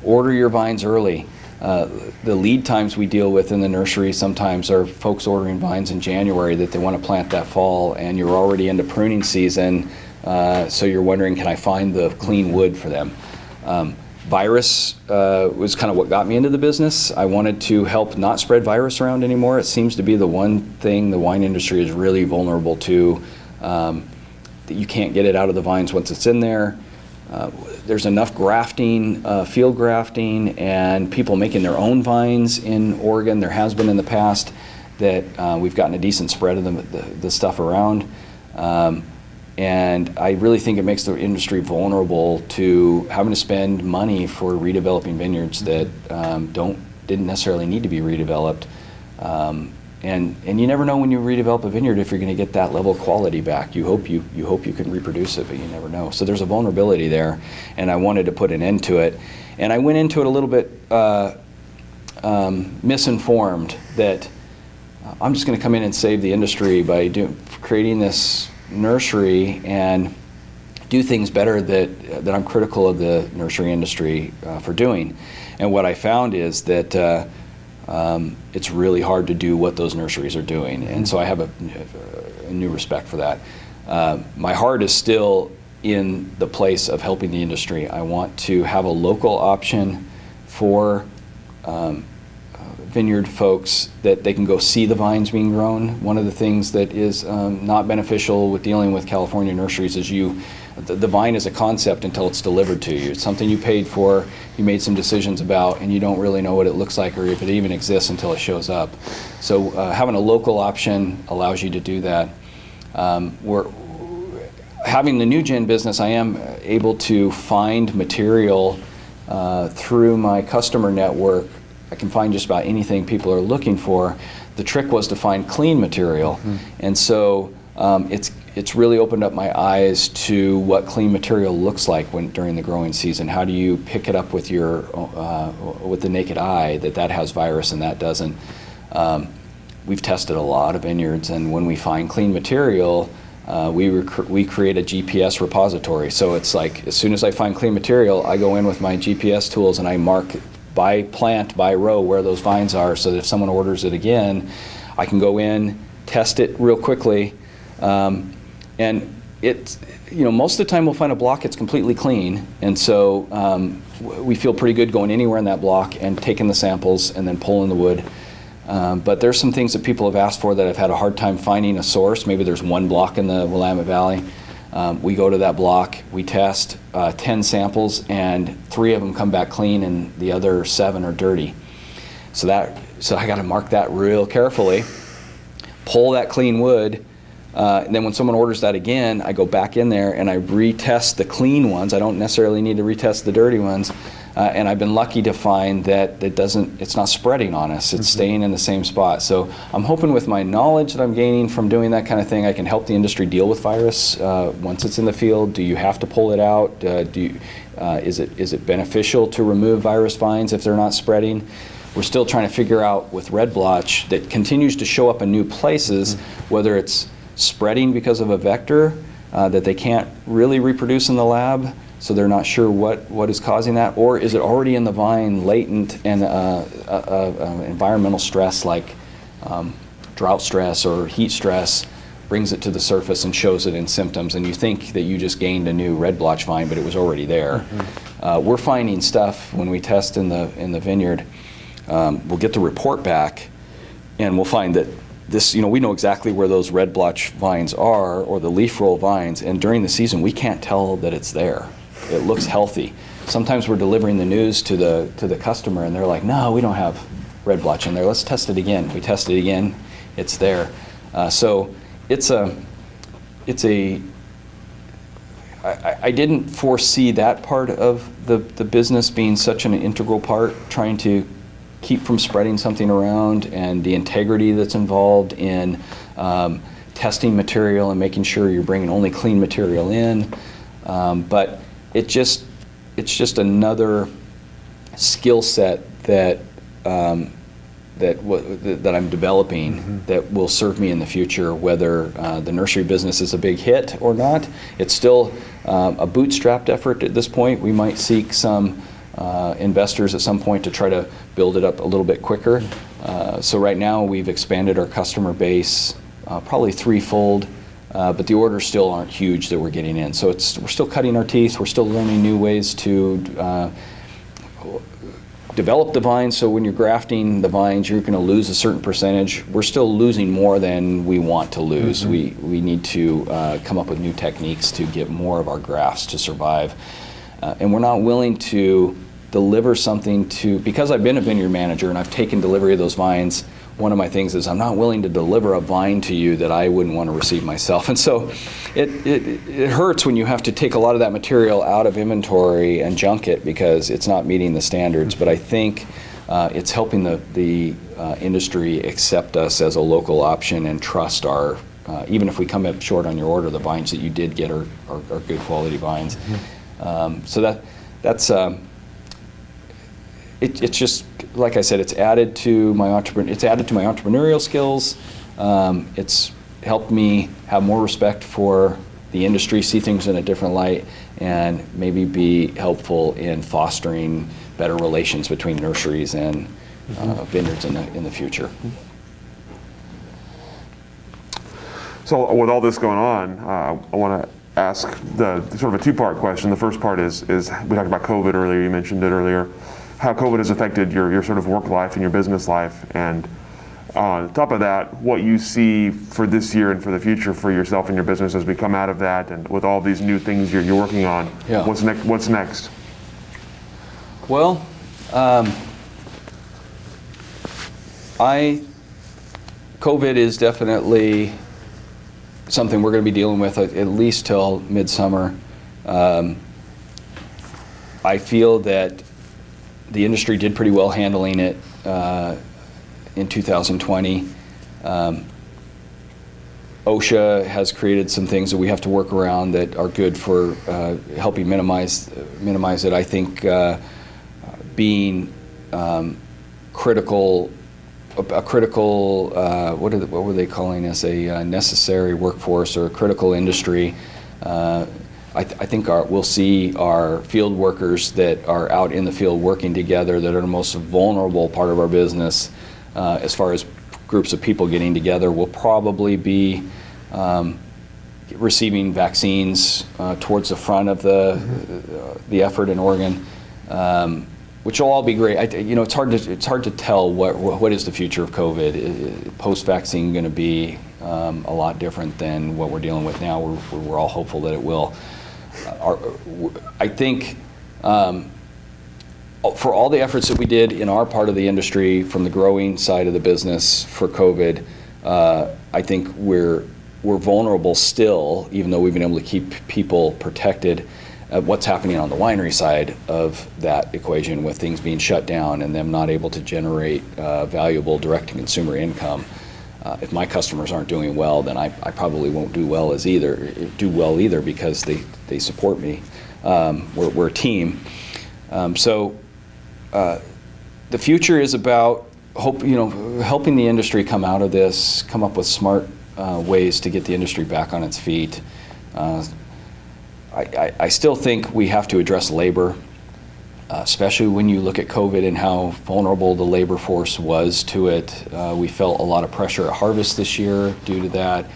Speaker 2: order your vines early. The lead times we deal with in the nursery sometimes are folks ordering vines in January that they want to plant that fall, and you're already into pruning season, so you're wondering, can I find the clean wood for them? Virus was kind of what got me into the business. I wanted to help not spread virus around anymore. It seems to be the one thing the wine industry is really vulnerable to, that you can't get it out of the vines once it's in there. There's enough grafting, field grafting, and people making their own vines in Oregon. There has been in the past that we've gotten a decent spread of the stuff around. And I really think it makes the industry vulnerable to having to spend money for redeveloping vineyards that didn't necessarily need to be redeveloped. And you never know when you redevelop a vineyard if you're going to get that level of quality back. You hope you can reproduce it, but you never know. So there's a vulnerability there, and I wanted to put an end to it. And I went into it a little bit misinformed that I'm just going to come in and save the industry by creating this nursery and do things better that I'm critical of the nursery industry for doing. And what I found is that it's really hard to do what those nurseries are doing. And so I have a new respect for that. My heart is still in the place of helping the industry. I want to have a local option for vineyard folks that they can go see the vines being grown. One of the things that is not beneficial with dealing with California nurseries is the vine is a concept until it's delivered to you. It's something you paid for, you made some decisions about, and you don't really know what it looks like or if it even exists until it shows up. So having a local option allows you to do that. Having the NewGen business, I am able to find material through my customer network. I can find just about anything people are looking for. The trick was to find clean material. And so it's really opened up my eyes to what clean material looks like during the growing season. How do you pick it up with with the naked eye that has virus and that doesn't? We've tested a lot of vineyards, and when we find clean material, we create a GPS repository. So it's like, as soon as I find clean material, I go in with my GPS tools and I mark by plant, by row, where those vines are, so that if someone orders it again, I can go in, test it real quickly, and it's, most of the time we'll find a block that's completely clean, and so we feel pretty good going anywhere in that block and taking the samples and then pulling the wood. But there's some things that people have asked for that I've had a hard time finding a source. Maybe there's one block in the Willamette Valley. We go to that block, we test 10 samples, and 3 of them come back clean and the other 7 are dirty. So I got to mark that real carefully, pull that clean wood, and then when someone orders that again, I go back in there and I retest the clean ones. I don't necessarily need to retest the dirty ones. And I've been lucky to find that it's not spreading on us. It's staying in the same spot. So I'm hoping with my knowledge that I'm gaining from doing that kind of thing, I can help the industry deal with virus once it's in the field. Do you have to pull it out? Is it beneficial to remove virus vines if they're not spreading? We're still trying to figure out with red blotch that continues to show up in new places, whether it's spreading because of a vector that they can't really reproduce in the lab, so they're not sure what is causing that, or is it already in the vine latent and environmental stress like drought stress or heat stress brings it to the surface and shows it in symptoms, and you think that you just gained a new red blotch vine, but it was already there. We're finding stuff when we test in the vineyard. We'll get the report back and we'll find that this, we know exactly where those red blotch vines are, or the leaf roll vines, and during the season we can't tell that it's there. It looks healthy, sometimes we're delivering the news to the customer, and they're like, no, we don't have red blotch in there. Let's test it again. We test it again. It's there. So I didn't foresee that part of the business being such an integral part, trying to keep from spreading something around, and the integrity that's involved in testing material and making sure you're bringing only clean material in. But it's just another skill set that I'm developing that will serve me in the future, whether the nursery business is a big hit or not. It's still a bootstrapped effort at this point. We might seek some investors at some point to try to build it up a little bit quicker. So right now we've expanded our customer base probably threefold, but the orders still aren't huge that we're getting in. So we're still cutting our teeth. We're still learning new ways to develop the vines. So when you're grafting the vines, you're going to lose a certain percentage. We're still losing more than we want to lose. Mm-hmm. We need to come up with new techniques to get more of our grafts to survive. And we're not willing to deliver something because I've been a vineyard manager and I've taken delivery of those vines. One of my things is I'm not willing to deliver a vine to you that I wouldn't want to receive myself. And so it hurts when you have to take a lot of that material out of inventory and junk it because it's not meeting the standards. But I think it's helping the industry accept us as a local option and trust our, even if we come up short on your order, the vines that you did get are good quality vines. Mm-hmm. So that's it's just, like I said, it's added to my entrepreneurial skills. It's helped me have more respect for the industry, see things in a different light, and maybe be helpful in fostering better relations between nurseries and vineyards in the future.
Speaker 1: So with all this going on, I want to ask the sort of a two-part question. The first part is we talked about COVID earlier. You mentioned it earlier. How COVID has affected your sort of work life and your business life, and on top of that, what you see for this year and for the future for yourself and your business as we come out of that, and with all these new things you're working on. Yeah. What's next?
Speaker 2: Well, COVID is definitely something we're going to be dealing with at least till midsummer. I feel that the industry did pretty well handling it in 2020. OSHA has created some things that we have to work around that are good for helping minimize it. I think being critical, what were they calling us, a necessary workforce or a critical industry. I think we'll see our field workers that are out in the field working together that are the most vulnerable part of our business as far as groups of people getting together will probably be receiving vaccines towards the front of the effort in Oregon, which will all be great. It's hard to tell what is the future of COVID. Post-vaccine going to be a lot different than what we're dealing with now. We're all hopeful that it will. I think for all the efforts that we did in our part of the industry from the growing side of the business for COVID, I think we're vulnerable still, even though we've been able to keep people protected. What's happening on the winery side of that equation with things being shut down and them not able to generate valuable direct-to-consumer income. If my customers aren't doing well, then I probably won't do well either because they support me. We're a team. So the future is about helping the industry come out of this, come up with smart ways to get the industry back on its feet. I still think we have to address labor, especially when you look at COVID and how vulnerable the labor force was to it. We felt a lot of pressure at harvest this year due to that.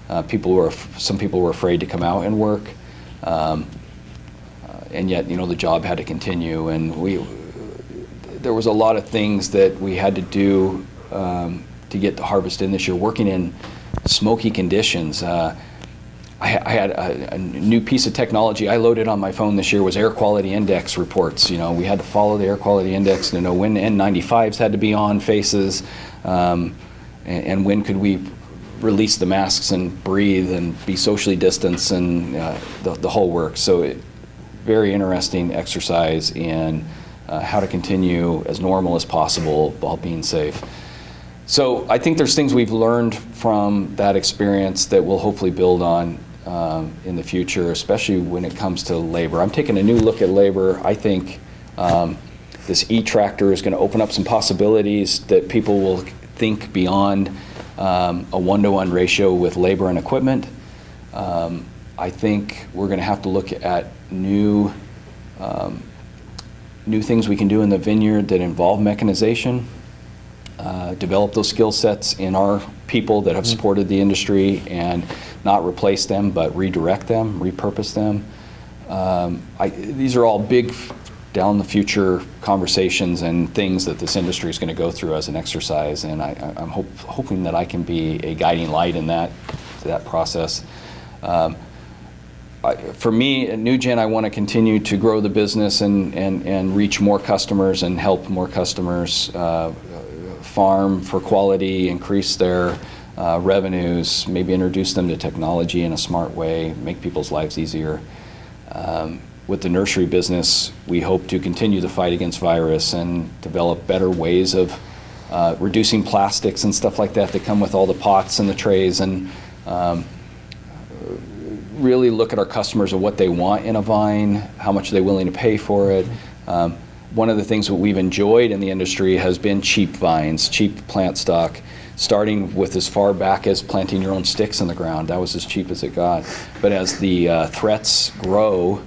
Speaker 2: Some people were afraid to come out and work, and yet the job had to continue. And there was a lot of things that we had to do to get the harvest in this year. Working in smoky conditions. I had a new piece of technology I loaded on my phone this year was air quality index reports. You know, we had to follow the air quality index to know when N95s had to be on faces, and when could we release the masks and breathe and be socially distanced and the whole work. So very interesting exercise in how to continue as normal as possible while being safe. So I think there's things we've learned from that experience that we'll hopefully build on in the future, especially when it comes to labor. I'm taking a new look at labor. I think this e-tractor is going to open up some possibilities that people will think beyond a 1-to-1 ratio with labor and equipment. I think we're going to have to look at new things we can do in the vineyard that involve mechanization. Develop those skill sets in our people that have supported the industry and not replace them, but redirect them, repurpose them. These are all big down the future conversations and things that this industry is going to go through as an exercise, and I'm hoping that I can be a guiding light in that process. For me at NewGen, I want to continue to grow the business and reach more customers and help more customers farm for quality, increase their revenues, maybe introduce them to technology in a smart way, make people's lives easier. With the nursery business, we hope to continue the fight against virus and develop better ways of reducing plastics and stuff like that that come with all the pots and the trays, and really look at our customers and what they want in a vine, how much are they willing to pay for it. One of the things that we've enjoyed in the industry has been cheap vines, cheap plant stock, starting with as far back as planting your own sticks in the ground. That was as cheap as it got. But as the threats grow,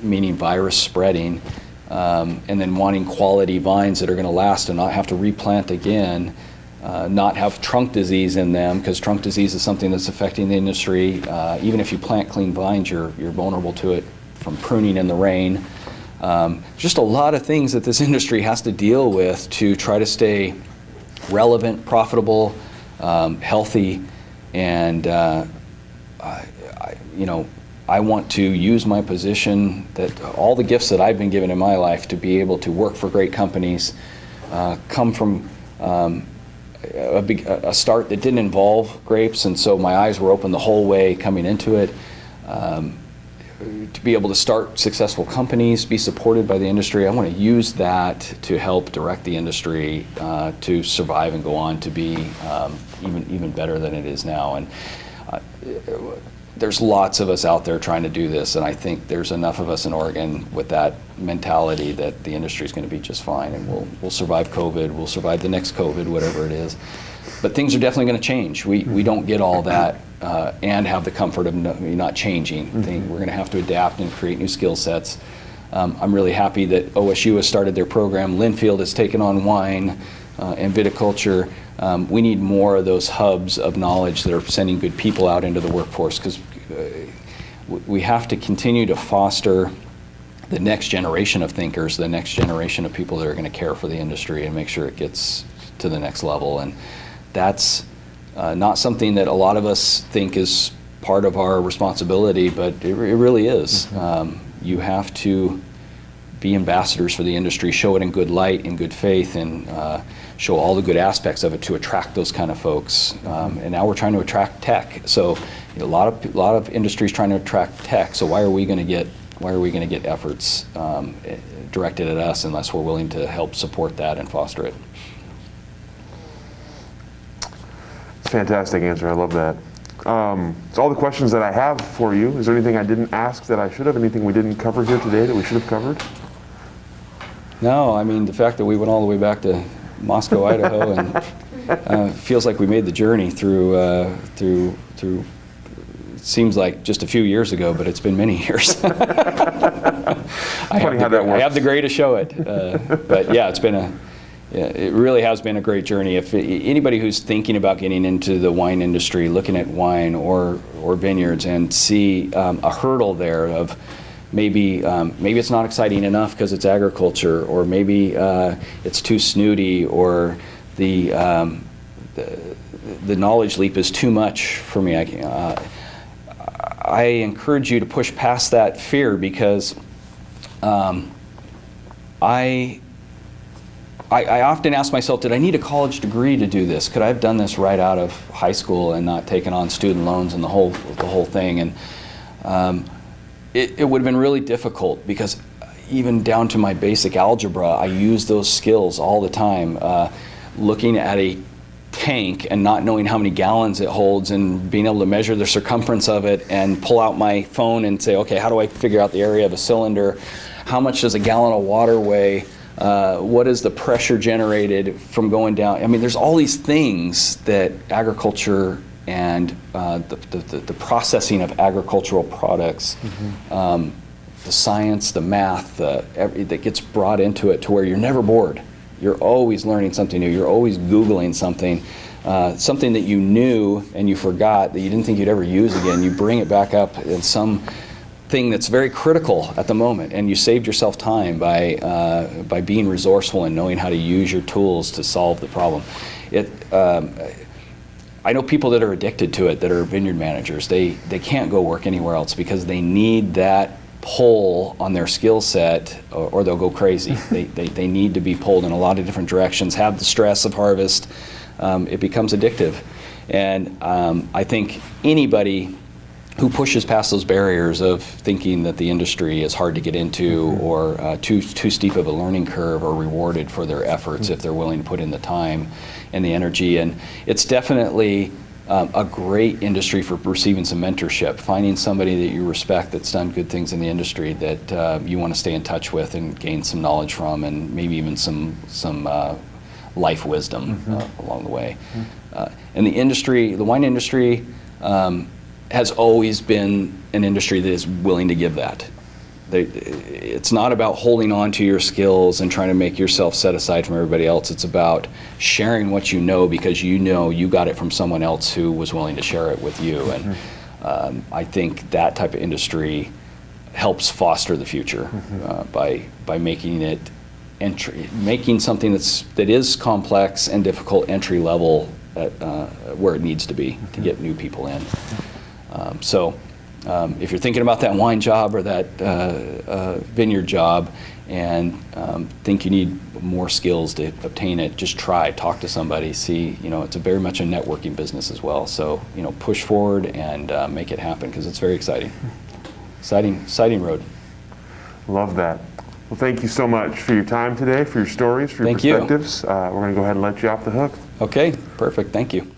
Speaker 2: meaning virus spreading, and then wanting quality vines that are going to last and not have to replant again, not have trunk disease in them, because trunk disease is something that's affecting the industry. Even if you plant clean vines, you're vulnerable to it from pruning in the rain. Just a lot of things that this industry has to deal with to try to stay relevant, profitable, healthy, and I want to use my position, that all the gifts that I've been given in my life, to be able to work for great companies, come from a start that didn't involve grapes, and so my eyes were open the whole way coming into it. To be able to start successful companies, be supported by the industry, I want to use that to help direct the industry to survive and go on to be even better than it is now. And there's lots of us out there trying to do this, and I think there's enough of us in Oregon with that mentality that the industry is going to be just fine, and we'll survive COVID, we'll survive the next COVID, whatever it is. But things are definitely going to change. We don't get all that and have the comfort of not changing. We're going to have to adapt and create new skill sets. I'm really happy that OSU has started their program. Linfield has taken on wine and viticulture. We need more of those hubs of knowledge that are sending good people out into the workforce, because we have to continue to foster the next generation of thinkers, the next generation of people that are going to care for the industry and make sure it gets to the next level. And that's not something that a lot of us think is part of our responsibility, but it really is. You have to be ambassadors for the industry, show it in good light, in good faith, and show all the good aspects of it to attract those kind of folks. And now we're trying to attract tech. So a lot of industries trying to attract tech. So why are we going to get efforts directed at us unless we're willing to help support that and foster it?
Speaker 1: Fantastic answer. I love that. So all the questions that I have for you. Is there anything I didn't ask that I should have? Anything we didn't cover here today that we should have covered?
Speaker 2: No, I mean, the fact that we went all the way back to Moscow, Idaho, and feels like we made the journey through. It seems like just a few years ago, but it's been many years. I have the gray to show it. But yeah, it really has been a great journey. If anybody who's thinking about getting into the wine industry, looking at wine or vineyards, and see a hurdle there of maybe it's not exciting enough because it's agriculture, or maybe it's too snooty, or the the knowledge leap is too much for me. I encourage you to push past that fear, because I often ask myself, did I need a college degree to do this? Could I have done this right out of high school and not taken on student loans and the whole thing? And it would have been really difficult, because even down to my basic algebra, I use those skills all the time. Looking at a tank and not knowing how many gallons it holds, and being able to measure the circumference of it and pull out my phone and say, okay, how do I figure out the area of a cylinder? How much does a gallon of water weigh? What is the pressure generated from going down? I mean, there's all these things that agriculture and the processing of agricultural products, the science, the math, that gets brought into it, to where you're never bored. You're always learning something new. You're always Googling something, something that you knew and you forgot, that you didn't think you'd ever use again. You bring it back up in some thing that's very critical at the moment, and you saved yourself time by being resourceful and knowing how to use your tools to solve the problem. I know people that are addicted to it, that are vineyard managers. They can't go work anywhere else, because they need that pull on their skill set, or they'll go crazy. They need to be pulled in a lot of different directions, have the stress of harvest. It becomes addictive. And I think anybody who pushes past those barriers of thinking that the industry is hard to get into, or too steep of a learning curve, are rewarded for their efforts if they're willing to put in the time and the energy. And it's definitely a great industry for receiving some mentorship, finding somebody that you respect that's done good things in the industry that you want to stay in touch with and gain some knowledge from, and maybe even some life wisdom along the way. And the industry, the wine industry, has always been an industry that is willing to give that. It's not about holding on to your skills and trying to make yourself set aside from everybody else. It's about sharing what you know, because you know you got it from someone else who was willing to share it with you. And I think that type of industry helps foster the future by making it making something that is complex and difficult entry level at where it needs to be to get new people in. If you're thinking about that wine job or that vineyard job, and think you need more skills to obtain it, just try, talk to somebody, see, it's very much a networking business as well. So, push forward and make it happen, because it's very exciting. Exciting road.
Speaker 1: Love that. Well, thank you so much for your time today, for your stories, for your perspectives. We're going to go ahead and let you off the hook.
Speaker 2: Okay, perfect. Thank you.